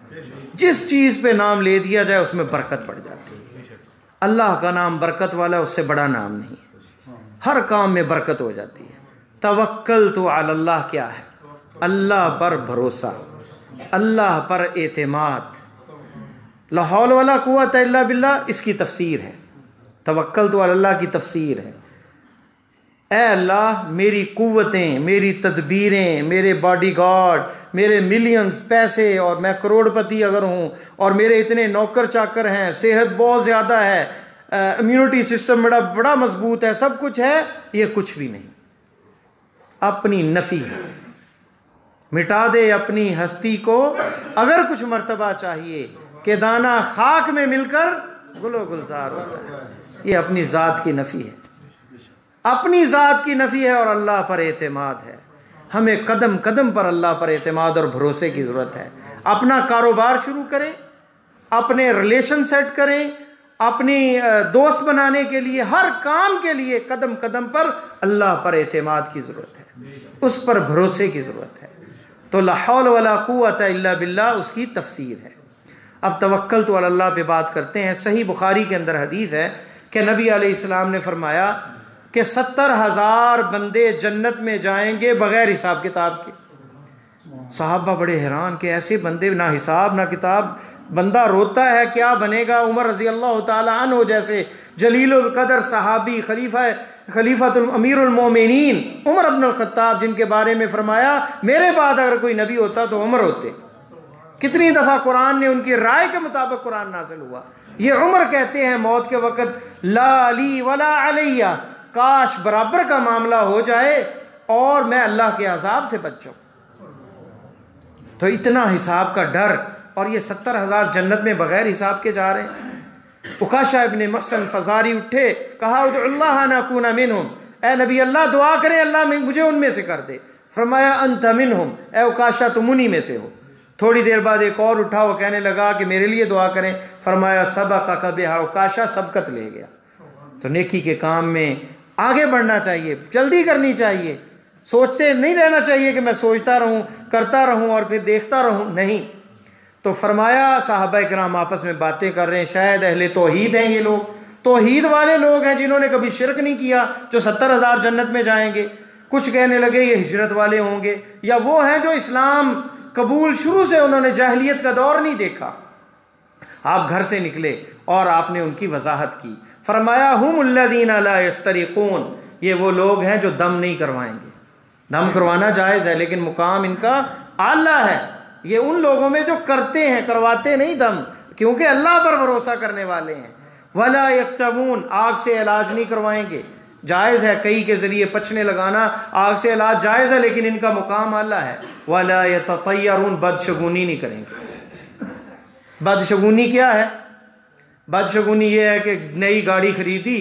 جس چیز پہ نام لے دیا جائے اس میں برکت پڑ جاتی ہے. اللہ کا نام برکت والا ہے، اس سے بڑا نام نہیں ہے. ہر کام میں برکت ہو جاتی ہے. توکلت علی اللہ کیا ہے؟ اللہ پر بھروسہ، اللہ پر اعتماد. لا حول ولا قوت الا باللہ اس کی تفسیر ہے، توکلت علی اللہ کی تفسیر ہے، اے اللہ میری قوتیں، میری تدبیریں، میرے باڈی گارڈ، میرے ملینز پیسے اور میں کروڑ پتی اگر ہوں اور میرے اتنے نوکر چاکر ہیں، صحت بہت زیادہ ہے، امیونٹی سسٹم بڑا مضبوط ہے، سب کچھ ہے، یہ کچھ بھی نہیں، اپنی نفی ہے۔ مٹا دے اپنی ہستی کو اگر کچھ مرتبہ چاہیے کہ دانہ خاک میں مل کر گل و گلزار ہوتا ہے، یہ اپنی ذات کی نفی ہے، اپنی ذات کی نفی ہے اور اللہ پر اعتماد ہے۔ ہمیں قدم قدم پر اللہ پر اعتماد اور بھروسے کی ضرورت ہے۔ اپنا کاروبار شروع کریں، اپنے ریلیشن سیٹ کریں، اپنی دوست بنانے کے لیے، ہر کام کے لیے قدم قدم پر اللہ پر اعتماد کی ضرورت ہے، اس پر بھروسے کی ضرورت ہے۔ تو لا حول ولا قوت الا باللہ اس کی تفسیر ہے۔ اب توکلت علی اللہ پہ بات کرتے ہیں۔ صحیح بخاری کے اندر حدیث ہے کہ نبی علیہ السلام نے فرمایا کہ 70,000 بندے جنت میں جائیں گے بغیر حساب کتاب کے۔ صحابہ بڑے حیران کہ ایسے بندے، نہ حساب نہ کتاب، بندہ روتا ہے کیا بنے گا۔ عمر رضی اللہ تعالی عنہ جیسے جلیل القدر صحابی، خلیفۃ امیر المومنین عمر ابن الخطاب، جن کے بارے میں فرمایا میرے بعد اگر کوئی نبی ہوتا تو عمر ہوتے۔ کتنی دفعہ قرآن نے ان کی رائے کے مطابق قرآن نازل ہوا۔ یہ عمر کہتے ہیں موت کے وقت لا علی ولا علیہ، کاش برابر کا معاملہ ہو جائے اور میں اللہ کے عذاب سے بچ جاؤں۔ تو اتنا حساب کا ڈر، اور یہ 70,000 جنت میں بغیر حساب کے جا رہے ہیں۔ عکاشہ ابن محصن فزاری اٹھے، کہا ادعو اللہ ان اکون منہم، اے نبی اللہ دعا کریں اللہ مجھے ان میں سے کر دے۔ فرمایا انت منہم، اے عکاشہ تم انہی میں سے ہو۔ تھوڑی دیر بعد ایک اور اٹھا، وہ کہنے لگا کہ میرے لیے دعا کریں۔ فرمایا سبقک بہا، عکاشہ سبقت لے گیا۔ تو نیکی کے کام میں آگے بڑھنا چاہیے، جلدی کرنی چاہیے، سوچتے نہیں رہنا چاہیے کہ میں سوچتا رہوں، کرتا رہوں اور پھر دیکھتا رہوں، نہیں۔ تو فرمایا صحابہ کرام آپس میں باتیں کر رہے ہیں، شاید اہل توحید ہیں یہ لوگ، توحید والے لوگ ہیں جنہوں نے کبھی شرک نہیں کیا، جو 70,000 جنت میں جائیں گے۔ کچھ کہنے لگے یہ ہجرت والے ہوں گے، یا وہ ہیں جو اسلام قبول شروع سے انہوں نے جاہلیت کا دور نہیں دیکھا۔ آپ گھر سے نکلے اور آپ نے ان کی وضاحت کی۔ فرمایا ہم الذین لا یسترقون، یہ وہ لوگ ہیں جو دم نہیں کروائیں گے۔ دم کروانا جائز ہے لیکن مقام ان کا اعلیٰ ہے۔ یہ ان لوگوں میں جو کرتے ہیں، کرواتے نہیں دم، کیونکہ اللہ پر بھروسہ کرنے والے ہیں۔ ولا یکتمون، آگ سے علاج نہیں کروائیں گے۔ جائز ہے کئی کے ذریعے پچنے لگانا، آگ سے علاج جائز ہے لیکن ان کا مقام اعلیٰ ہے۔ ولا یتطیرون، بدشگونی نہیں کریں گے۔ بدشگونی کیا ہے؟ بدشگونی یہ ہے کہ نئی گاڑی خریدی،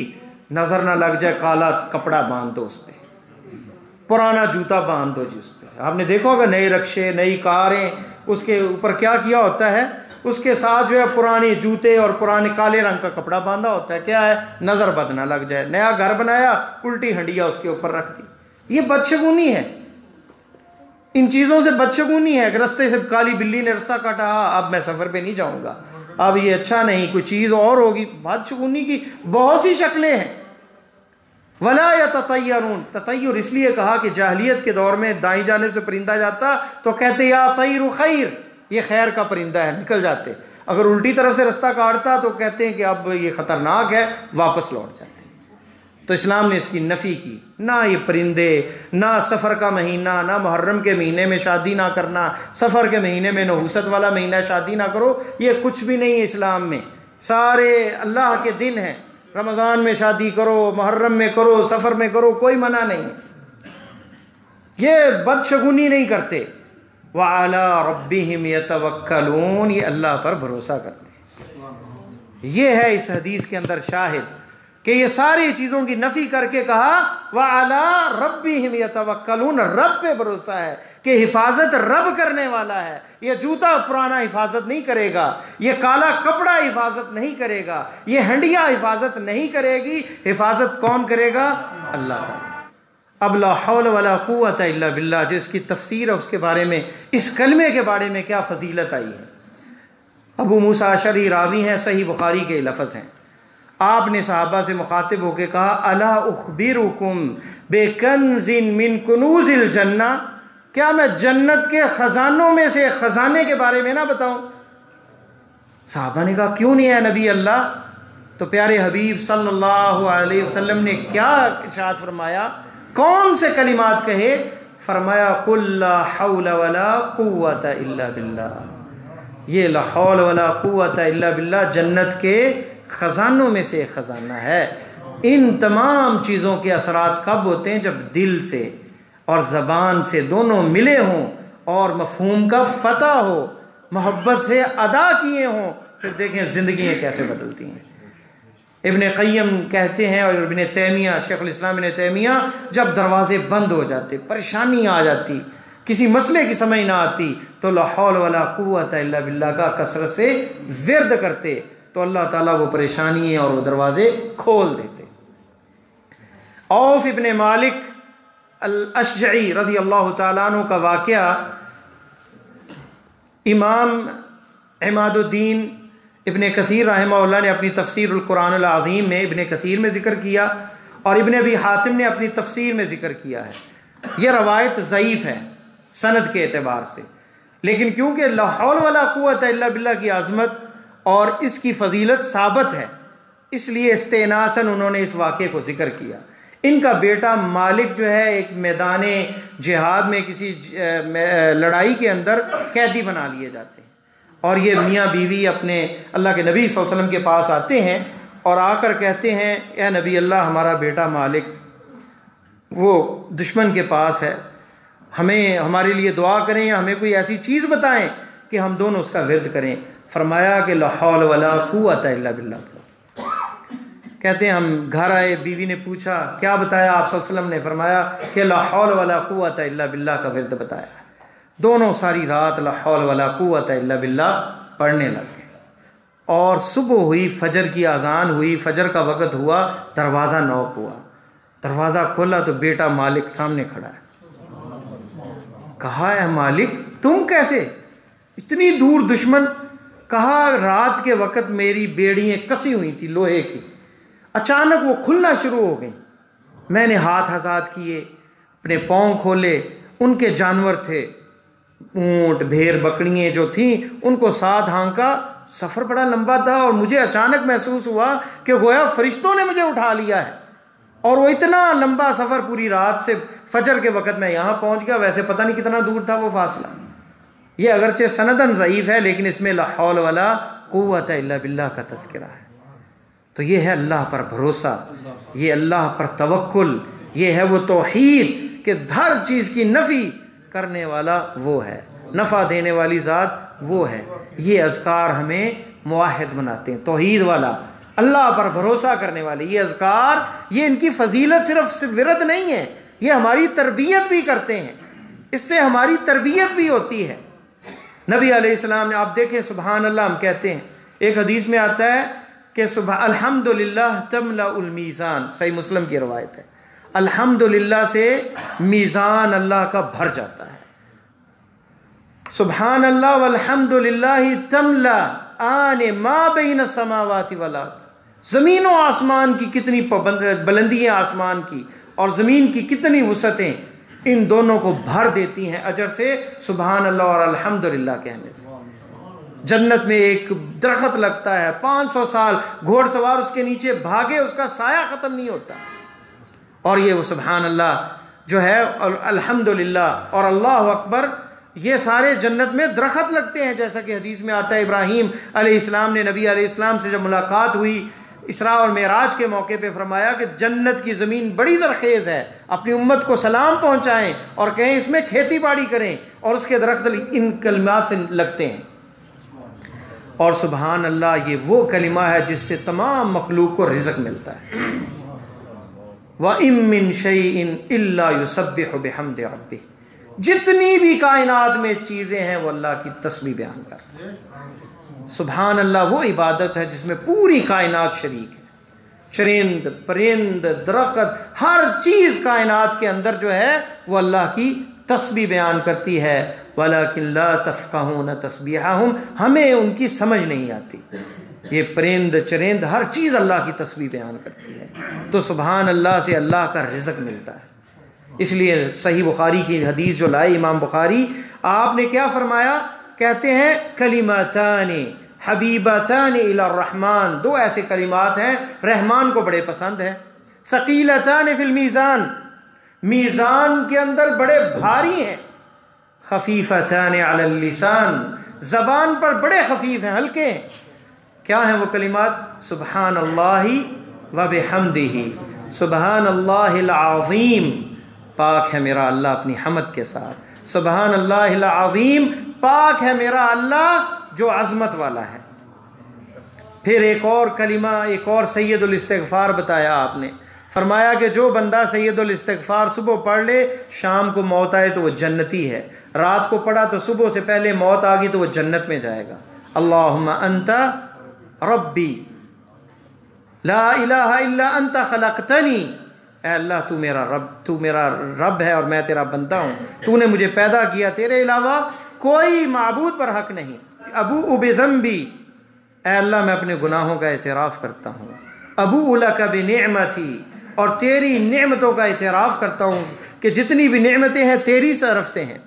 نظر نہ لگ جائے، کالا کپڑا باندھ دو اس پہ، پرانا جوتا باندھ دو جی اس پہ۔ آپ نے دیکھا ہوگا نئے رکشے، نئی کاریں، اس کے اوپر کیا کیا ہوتا ہے؟ اس کے ساتھ جو ہے پرانے جوتے اور پرانے کالے رنگ کا کپڑا باندھا ہوتا ہے۔ کیا ہے؟ نظر بد نہ لگ جائے۔ نیا گھر بنایا، الٹی ہنڈیا اس کے اوپر رکھ دی، یہ بدشگونی ہے۔ ان چیزوں سے بدشگونی ہے کہ رستے سے کالی بلی نے رستہ کاٹا، اب میں سفر پہ نہیں جاؤں گا، اب یہ اچھا نہیں، کوئی چیز اور ہوگی۔ بدشگونی کی بہت سی شکلیں ہیں۔ ولا یتطیرون، تطیر اس لیے کہا کہ جاہلیت کے دور میں دائیں جانب سے پرندہ جاتا تو کہتے یا طیر خیر، یہ خیر کا پرندہ ہے، نکل جاتے۔ اگر الٹی طرف سے رستہ کاٹتا تو کہتے ہیں کہ اب یہ خطرناک ہے، واپس لوٹ جاتے۔ تو اسلام نے اس کی نفی کی، نہ یہ پرندے، نہ سفر کا مہینہ، نہ محرم کے مہینے میں شادی نہ کرنا، سفر کے مہینے میں نحوست والا مہینہ شادی نہ کرو، یہ کچھ بھی نہیں ہے اسلام میں۔ سارے اللہ کے دن ہیں، رمضان میں شادی کرو، محرم میں کرو، سفر میں کرو، کوئی منع نہیں ہے۔ یہ بدشگونی نہیں کرتے۔ وَعَلَىٰ رَبِّهِمْ يَتَوَكَّلُونَ، یہ اللہ پر بھروسہ کرتے ہیں۔ یہ ہے اس حدیث کے اندر شاہد کہ یہ ساری چیزوں کی نفی کر کے کہا وَعَلَىٰ رَبِّهِمْ يَتَوَكَّلُونَ، رب پہ بھروسہ ہے کہ حفاظت رب کرنے والا ہے۔ یہ جوتا پرانا حفاظت نہیں کرے گا، یہ کالا کپڑا حفاظت نہیں کرے گا، یہ ہنڈیا حفاظت نہیں کرے گی۔ حفاظت کون کرے گا؟ اللہ تعالیٰ۔ اب لا حول ولا قوت الا باللہ، جس کی تفسیر ہے اس کے بارے میں، اس کلمے کے بارے میں کیا فضیلت آئی ہے۔ ابو موسیٰ اشعری راوی ہیں، صحیح بخاری کے لفظ ہیں۔ آپ نے صحابہ سے مخاطب ہو کے کہا الا اخبرکم بکنز من کنوز الجنہ، کیا میں جنت کے خزانوں میں سے خزانے کے بارے میں نہ بتاؤں؟ صحابہ نے کہا کیوں نہیں ہے نبی اللہ؟ تو پیارے حبیب صلی اللہ علیہ وسلم نے کیا ارشاد فرمایا، کون سے کلمات کہے؟ فرمایا قل لا حول ولا قوت الا باللہ. یہ لا حول ولا قوت الا باللہ جنت کے خزانوں میں سے ایک خزانہ ہے. ان تمام چیزوں کے اثرات کب ہوتے ہیں؟ جب دل سے اور زبان سے دونوں ملے ہوں اور مفہوم کا پتہ ہو، محبت سے ادا کیے ہوں. پھر دیکھیں زندگیاں کیسے بدلتی ہیں. ابن قیم کہتے ہیں اور ابن تیمیہ، شیخ الاسلام ابن تیمیہ، جب دروازے بند ہو جاتے، پریشانی آ جاتی، کسی مسئلے کی سمجھ نہ آتی، تو لا حول ولا قوت الا باللہ کا کثرت سے ورد کرتے تو اللہ تعالیٰ وہ پریشانی اور وہ دروازے کھول دیتے. عوف ابن مالک الاشجعی رضی اللہ تعالیٰ عنہ کا واقعہ امام عماد الدین ابن کثیر رحمہ اللہ نے اپنی تفسیر القرآن العظیم میں ابن کثیر میں ذکر کیا، اور ابن ابی حاتم نے اپنی تفسیر میں ذکر کیا ہے. یہ روایت ضعیف ہے سند کے اعتبار سے، لیکن کیونکہ لا حول ولا قوت الا باللہ کی عظمت اور اس کی فضیلت ثابت ہے، اس لیے استئناساً انہوں نے اس واقعے کو ذکر کیا. ان کا بیٹا مالک جو ہے ایک میدان جہاد میں کسی لڑائی کے اندر قیدی بنا لیے جاتے ہیں، اور یہ میاں بیوی اپنے اللہ کے نبی صلی اللہ علیہ وسلم کے پاس آتے ہیں اور آ کر کہتے ہیں اے نبی اللہ، ہمارا بیٹا مالک وہ دشمن کے پاس ہے، ہمیں ہمارے لیے دعا کریں یا ہمیں کوئی ایسی چیز بتائیں کہ ہم دونوں اس کا ورد کریں. فرمایا کہ لا حول ولا قوت الا باللہ. کہتے ہیں ہم گھر آئے، بیوی نے پوچھا کیا بتایا آپ صلی اللہ علیہ وسلم نے؟ فرمایا کہ لا حول ولا قوت الا باللہ کا ورد بتایا. دونوں ساری رات لا حول ولا قوت الا باللہ پڑھنے لگ گئے، اور صبح ہوئی، فجر کی اذان ہوئی، فجر کا وقت ہوا، دروازہ نوک ہوا. دروازہ کھولا تو بیٹا مالک سامنے کھڑا ہے. کہا ہے مالک تم کیسے؟ اتنی دور دشمن. کہا رات کے وقت میری بیڑیاں کسی ہوئی تھی لوہے کی، اچانک وہ کھلنا شروع ہو گئیں. میں نے ہاتھ آزاد کیے، اپنے پاؤں کھولے، ان کے جانور تھے، اونٹ بھیڑ بکریاں جو تھیں ان کو ساتھ ہانکا. سفر بڑا لمبا تھا اور مجھے اچانک محسوس ہوا کہ گویا فرشتوں نے مجھے اٹھا لیا ہے، اور وہ اتنا لمبا سفر پوری رات سے فجر کے وقت میں یہاں پہنچ گیا. ویسے پتہ نہیں کتنا دور تھا وہ فاصلہ. یہ اگرچہ سندن ضعیف ہے لیکن اس میں لا حول ولا قوت الا باللہ کا تذکرہ ہے. تو یہ ہے اللہ پر بھروسہ، یہ اللہ پر توکل، یہ ہے وہ توحید کہ ہر چیز کی نفی کرنے والا وہ ہے، نفع دینے والی ذات وہ ہے. یہ اذکار ہمیں موحد بناتے ہیں، توحید والا، اللہ پر بھروسہ کرنے والے. یہ اذکار، یہ ان کی فضیلت صرف ورد نہیں ہے، یہ ہماری تربیت بھی کرتے ہیں، اس سے ہماری تربیت بھی ہوتی ہے. نبی علیہ السلام نے، آپ دیکھیں سبحان اللہ ہم کہتے ہیں، ایک حدیث میں آتا ہے کہ الحمدللہ تملأ المیزان، صحیح مسلم کی روایت ہے، الحمدللہ سے میزان اللہ کا بھر جاتا ہے. سبحان اللہ والحمدللہ تملأ آن ما بین السماوات والارض. زمین و آسمان کی کتنی بلندیاں، آسمان کی اور زمین کی کتنی وسعتیں، ان دونوں کو بھر دیتی ہیں اجر سے سبحان اللہ اور الحمدللہ کہنے سے. جنت میں ایک درخت لگتا ہے، 500 سال گھوڑ سوار اس کے نیچے بھاگے، اس کا سایہ ختم نہیں ہوتا. اور یہ وہ سبحان اللہ جو ہے اور الحمدللہ اور اللہ اکبر، یہ سارے جنت میں درخت لگتے ہیں. جیسا کہ حدیث میں آتا ہے ابراہیم علیہ السلام نے نبی علیہ السلام سے جب ملاقات ہوئی اسراء اور معراج کے موقع پہ، فرمایا کہ جنت کی زمین بڑی زرخیز ہے، اپنی امت کو سلام پہنچائیں اور کہیں اس میں کھیتی باڑی کریں، اور اس کے درخت ان کلمات سے لگتے ہیں. اور سبحان اللہ یہ وہ کلمہ ہے جس سے تمام مخلوق کو رزق ملتا ہے. وَإِن مِّن شَيْءٍ إِلَّا يُسَبِّحُ بِحَمْدِ رَبِّهِ. جتنی بھی کائنات میں چیزیں ہیں وہ اللہ کی تسبیح بیان کرتی ہیں. سبحان اللہ وہ عبادت ہے جس میں پوری کائنات شریک ہے. چرند پرند درخت ہر چیز کائنات کے اندر جو ہے وہ اللہ کی تسبیح بیان کرتی ہے. وَلَكِنْ لَا تَفْقَهُونَ تَسْبِيحَهُمْ. ہمیں ان کی سمجھ نہیں آتی. یہ پرند چرند ہر چیز اللہ کی تسبیح بیان کرتی ہے. تو سبحان اللہ سے اللہ کا رزق ملتا ہے. اس لیے صحیح بخاری کی حدیث جو لائے امام بخاری، آپ نے کیا فرمایا؟ کہتے ہیں کلمتان حبیبتان الی الرحمن، دو ایسے کلمات ہیں رحمان کو بڑے پسند ہیں. ثقیلتان فی المیزان، میزان کے اندر بڑے بھاری ہیں. خفیفتان علی اللسان، زبان پر بڑے خفیف ہیں، ہلکے ہیں. کیا ہیں وہ کلمات؟ سبحان اللہ و بحمدہ، سبحان اللہ العظیم، پاک ہے میرا اللہ اپنی حمد کے ساتھ. سبحان اللہ العظیم، پاک ہے میرا اللہ جو عظمت والا ہے. پھر ایک اور کلمہ، ایک اور سید الاستغفار بتایا آپ نے. فرمایا کہ جو بندہ سید الاستغفار صبح پڑھ لے، شام کو موت آئے تو وہ جنتی ہے. رات کو پڑھا تو صبح سے پہلے موت آ گئی تو وہ جنت میں جائے گا. اللہم انت ربی لا الہ الا انت خلقتنی، اے اللہ تو میرا رب ہے اور میں تیرا بندہ ہوں. تو نے مجھے پیدا کیا، تیرے علاوہ کوئی معبود پر حق نہیں. ابوء بذنبی، اے اللہ میں اپنے گناہوں کا اعتراف کرتا ہوں. ابوء لک بنعمتی، اور تیری نعمتوں کا اعتراف کرتا ہوں کہ جتنی بھی نعمتیں ہیں تیری طرف سے ہیں.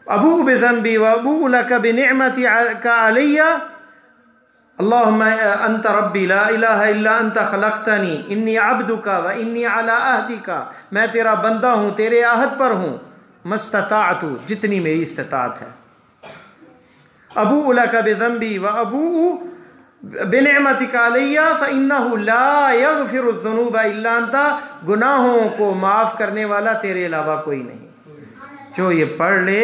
ابوء بذنبی وابوء لک بنعمتک علی، اللہم انت ربی لا الہ الا انت خلقتنی انی عبدک و انی علی عہدک، میں تیرا بندہ ہوں، تیرے عہد پر ہوں. مستطاعت، جتنی میری استطاعت ہے. ابوء لک بذنبی و ابوء بنعمتک علی فانہ لا یغفر الذنوب الا انت، گناہوں کو معاف کرنے والا تیرے علاوہ کوئی نہیں. جو یہ پڑھ لے،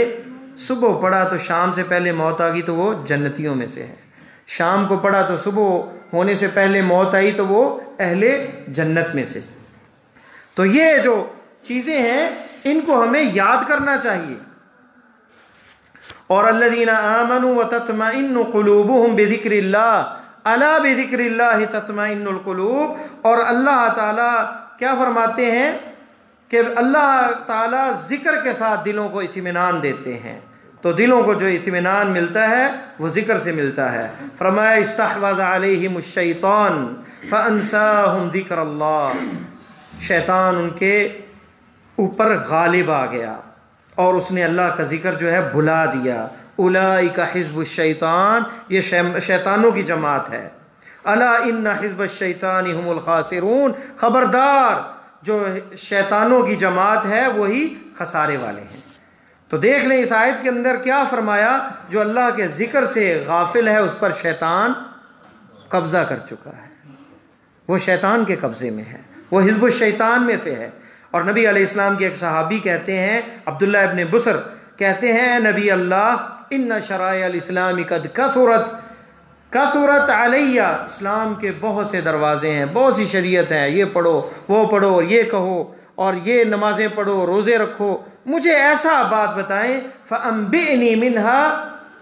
صبح پڑھا تو شام سے پہلے موت آ گئی تو وہ جنتیوں میں سے ہے. شام کو پڑھا تو صبح ہونے سے پہلے موت آئی تو وہ اہل جنت میں سے. تو یہ جو چیزیں ہیں ان کو ہمیں یاد کرنا چاہیے. اور الذین آمنوا وتطمئن قلوبهم بذکر اللہ، الا بذکر اللہ تطمئن القلوب. اور اللہ تعالیٰ کیا فرماتے ہیں کہ اللہ تعالیٰ ذکر کے ساتھ دلوں کو اطمینان دیتے ہیں. تو دلوں کو جو اطمینان ملتا ہے وہ ذکر سے ملتا ہے. فرمایا استحوذ علیہم الشیطان فانساہم ذکر اللہ، شیطان ان کے اوپر غالب آ گیا اور اس نے اللہ کا ذکر جو ہے بھلا دیا. اولئک حزب الشیطان، یہ شیطانوں کی جماعت ہے. الا ان حزب الشیطان هم الخاسرون، خبردار جو شیطانوں کی جماعت ہے وہی خسارے والے ہیں. تو دیکھ لیں اس آیت کے اندر کیا فرمایا، جو اللہ کے ذکر سے غافل ہے اس پر شیطان قبضہ کر چکا ہے، وہ شیطان کے قبضے میں ہے، وہ حزب الشیطان میں سے ہے. اور نبی علیہ السلام کے ایک صحابی کہتے ہیں، عبداللہ ابن بصر کہتے ہیں، نبی اللہ ان شرائع الاسلام قد کثرت علیہ، اسلام کے بہت سے دروازے ہیں، بہت سی شریعت ہیں، یہ پڑھو وہ پڑھو اور یہ کہو اور یہ نمازیں پڑھو روزے رکھو، مجھے ایسا بات بتائیں فانبئنی منہا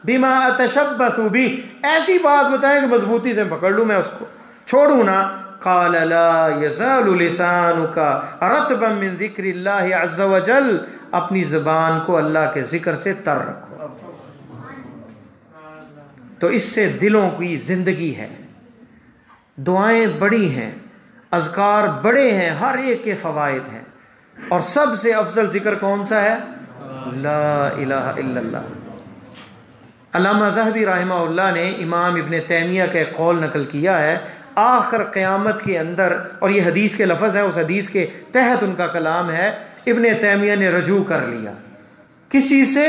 بما اتشبث بہ، ایسی بات بتائیں کہ مضبوطی سے پکڑ لوں، میں اس کو چھوڑوں نہ. قال لا يزال لسانك رطبا من ذکر اللہ عز وجل، اپنی زبان کو اللہ کے ذکر سے تر رکھو. تو اس سے دلوں کی زندگی ہے. دعائیں بڑی ہیں، اذکار بڑے ہیں، ہر ایک کے فوائد ہیں، اور سب سے افضل ذکر کون سا ہے؟ لا الہ الا اللہ. علامہ ذہبی رحمہ اللہ نے امام ابن تیمیہ کا ایک قول نقل کیا ہے آخر قیامت کے اندر، اور یہ حدیث کے لفظ ہیں، اس حدیث کے تحت ان کا کلام ہے. ابن تیمیہ نے رجوع کر لیا کس چیز سے؟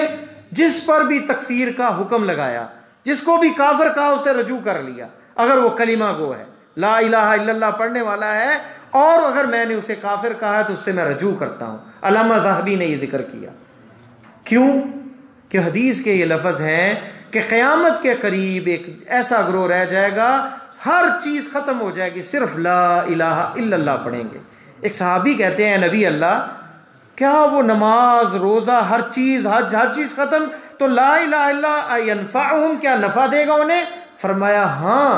جس پر بھی تکفیر کا حکم لگایا، جس کو بھی کافر کہا اسے رجوع کر لیا. اگر وہ کلمہ گو ہے، لا الہ الا اللہ پڑھنے والا ہے، اور اگر میں نے اسے کافر کہا ہے تو اس سے میں رجوع کرتا ہوں. علامہ ذہبی نے یہ ذکر کیا. کیوں؟ کہ حدیث کے یہ لفظ ہیں کہ قیامت کے قریب ایک ایسا گروہ رہ جائے گا، ہر چیز ختم ہو جائے گی، صرف لا الہ الا اللہ پڑھیں گے. ایک صحابی کہتے ہیں نبی اللہ، کیا وہ نماز روزہ ہر چیز حج ہر چیز ختم، تو لا الہ الا اللہ ینفعہم، کیا نفع دے گا انہیں؟ فرمایا ہاں،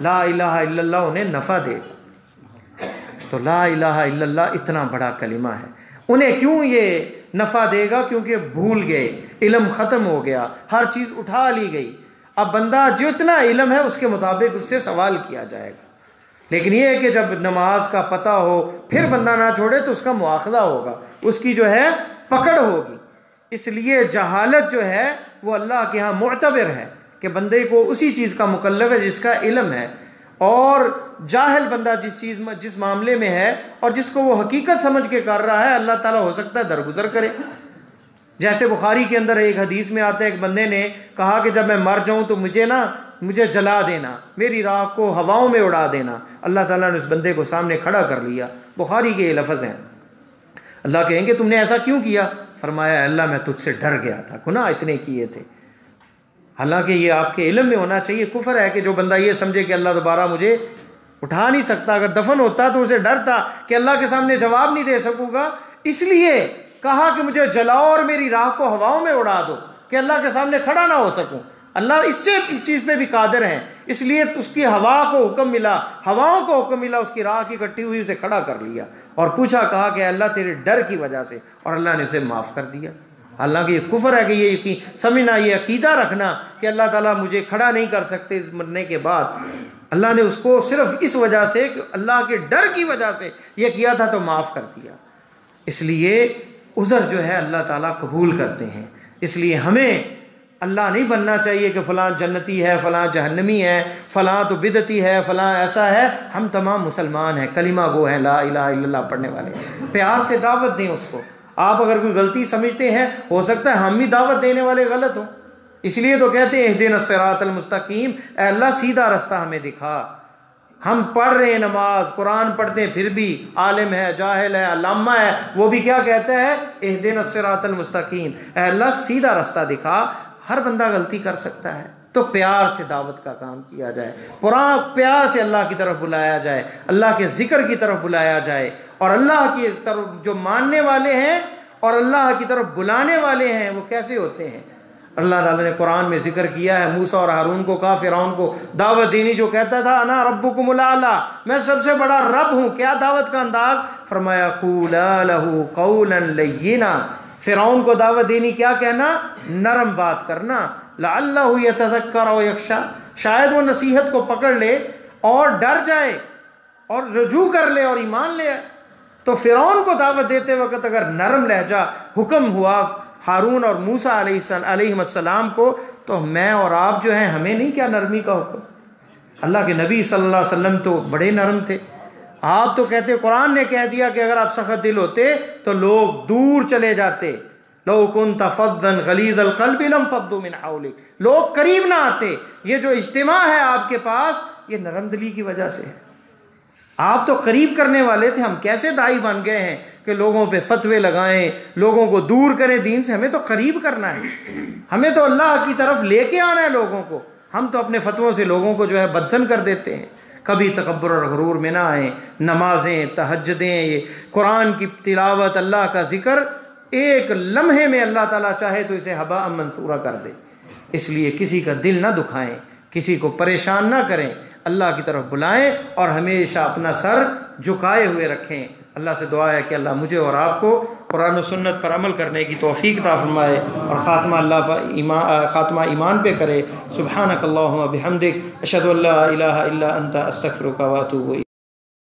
لا الہ الا اللہ انہیں نفع دے گا. تو لا الہ الا اللہ اتنا بڑا کلمہ ہے. انہیں کیوں یہ نفع دے گا؟ کیونکہ بھول گئے، علم ختم ہو گیا، ہر چیز اٹھا لی گئی. اب بندہ جتنا علم ہے اس کے مطابق اس سے سوال کیا جائے گا. لیکن یہ ہے کہ جب نماز کا پتہ ہو پھر بندہ نہ چھوڑے تو اس کا مواخذہ ہوگا، اس کی جو ہے پکڑ ہوگی. اس لیے جہالت جو ہے وہ اللہ کے ہاں معتبر ہے. کہ بندے کو اسی چیز کا مکلف ہے جس کا علم ہے، اور جاہل بندہ جس معاملے میں ہے اور جس کو وہ حقیقت سمجھ کے کر رہا ہے، اللہ تعالیٰ ہو سکتا ہے درگزر کرے۔ جیسے بخاری کے اندر ایک حدیث میں آتا ہے، ایک بندے نے کہا کہ جب میں مر جاؤں تو مجھے جلا دینا، میری راہ کو ہواؤں میں اڑا دینا۔ اللہ تعالیٰ نے اس بندے کو سامنے کھڑا کر لیا۔ بخاری کے یہ لفظ ہیں۔ اللہ کہیں گے تم نے ایسا کیوں کیا؟ فرمایا اللہ میں تجھ سے ڈر گیا تھا، گناہ اتنے کیے تھے۔ حالانکہ یہ آپ کے علم میں ہونا چاہیے۔ کفر ہے کہ جو بندہ یہ سمجھے کہ اللہ دوبارہ مجھے اٹھا نہیں سکتا، اگر دفن ہوتا تو اسے ڈر تھا کہ اللہ کے سامنے جواب نہیں دے سکوں گا، اس لیے کہا کہ مجھے جلاؤ اور میری راہ کو ہواؤں میں اڑا دو کہ اللہ کے سامنے کھڑا نہ ہو سکوں۔ اللہ اس چیز پہ بھی قادر ہیں، اس لیے اس کی ہوا کو حکم ملا، ہواؤں کو حکم ملا، اس کی راہ کی کٹی ہوئی اسے کھڑا کر لیا اور پوچھا، کہا کہ اللہ تیرے ڈر کی وجہ سے، اور اللہ نے اسے معاف کر دیا۔ حالانکہ یہ کفر ہے کہ یہ یقین سمجھنا، یہ عقیدہ رکھنا کہ اللہ تعالیٰ مجھے کھڑا نہیں کر سکتے اس مرنے کے بعد۔ اللہ نے اس کو صرف اس وجہ سے کہ اللہ کے ڈر کی وجہ سے یہ کیا تھا تو معاف کر دیا۔ اس لیے عذر جو ہے اللہ تعالیٰ قبول کرتے ہیں۔ اس لیے ہمیں اللہ نہیں بننا چاہیے کہ فلاں جنتی ہے، فلاں جہنمی ہے، فلاں تو بدعتی ہے، فلاں ایسا ہے۔ ہم تمام مسلمان ہیں، کلمہ گو ہیں، لا الہ الا اللہ پڑھنے والے۔ پیار سے دعوت دیں اس کو۔ آپ اگر کوئی غلطی سمجھتے ہیں، ہو سکتا ہے ہم بھی دعوت دینے والے غلط ہوں، اس لیے تو کہتے ہیں اہدنا الصراط المستقیم، اے اللہ سیدھا رستہ ہمیں دکھا۔ ہم پڑھ رہے ہیں نماز، قرآن پڑھتے ہیں، پھر بھی عالم ہے، جاہل ہے، علامہ ہے، وہ بھی کیا کہتا ہے؟ اہدنا الصراط المستقیم، اے اللہ سیدھا رستہ دکھا۔ ہر بندہ غلطی کر سکتا ہے، تو پیار سے دعوت کا کام کیا جائے، پیار سے اللہ کی طرف بلایا جائے، اللہ کے ذکر کی طرف بلایا جائے، اور اللہ کی طرف جو ماننے والے ہیں اور اللہ کی طرف بلانے والے ہیں وہ کیسے ہوتے ہیں؟ اللہ تعالیٰ نے قرآن میں ذکر کیا ہے، موسیٰ اور ہارون کو کہا فرعون کو دعوت دینی، جو کہتا تھا انا ربکم الاعلی، میں سب سے بڑا رب ہوں۔ کیا دعوت کا انداز؟ فرمایا قولا لہ قولا لینا، فرعون کو دعوت دینی کیا کہنا؟ نرم بات کرنا، لعلہ یتذکر او یخشی، شاید وہ نصیحت کو پکڑ لے اور ڈر جائے اور رجوع کر لے اور ایمان لے آئے۔ تو فرعون کو دعوت دیتے وقت اگر نرم لہجہ حکم ہوا ہارون اور موسیٰ علیہ السلام کو، تو میں اور آپ جو ہیں ہمیں نہیں کیا نرمی کا حکم؟ اللہ کے نبی صلی اللہ علیہ وسلم تو بڑے نرم تھے۔ آپ تو کہتے، قرآن نے کہہ دیا کہ اگر آپ سخت دل ہوتے تو لوگ دور چلے جاتے، لو کنت فظا غلیظ القلب لانفضوا من حولک، لوگ قریب نہ آتے۔ یہ جو اجتماع ہے آپ کے پاس، یہ نرم دلی کی وجہ سے ہے۔ آپ تو قریب کرنے والے تھے، ہم کیسے داعی بن گئے ہیں کہ لوگوں پہ فتوے لگائیں، لوگوں کو دور کریں دین سے؟ ہمیں تو قریب کرنا ہے، ہمیں تو اللہ کی طرف لے کے آنا ہے لوگوں کو۔ ہم تو اپنے فتووں سے لوگوں کو جو ہے بدزن کر دیتے ہیں۔ کبھی تکبر اور غرور میں نہ آئیں، نمازیں، تہجدیں، یہ قرآن کی تلاوت، اللہ کا ذکر، ایک لمحے میں اللہ تعالیٰ چاہے تو اسے ہباء منثورا کر دے۔ اس لیے کسی کا دل نہ دکھائیں، کسی کو پریشان نہ کریں، اللہ کی طرف بلائیں اور ہمیشہ اپنا سر جھکائے ہوئے رکھیں۔ اللہ سے دعا ہے کہ اللہ مجھے اور آپ کو قرآن و سنت پر عمل کرنے کی توفیق عطا فرمائے اور خاتمہ ایمان پہ کرے۔ سبحانک اللہم و بحمدک، اشہد ان لا الہ الا انت، استغفرک و اتوب الیک۔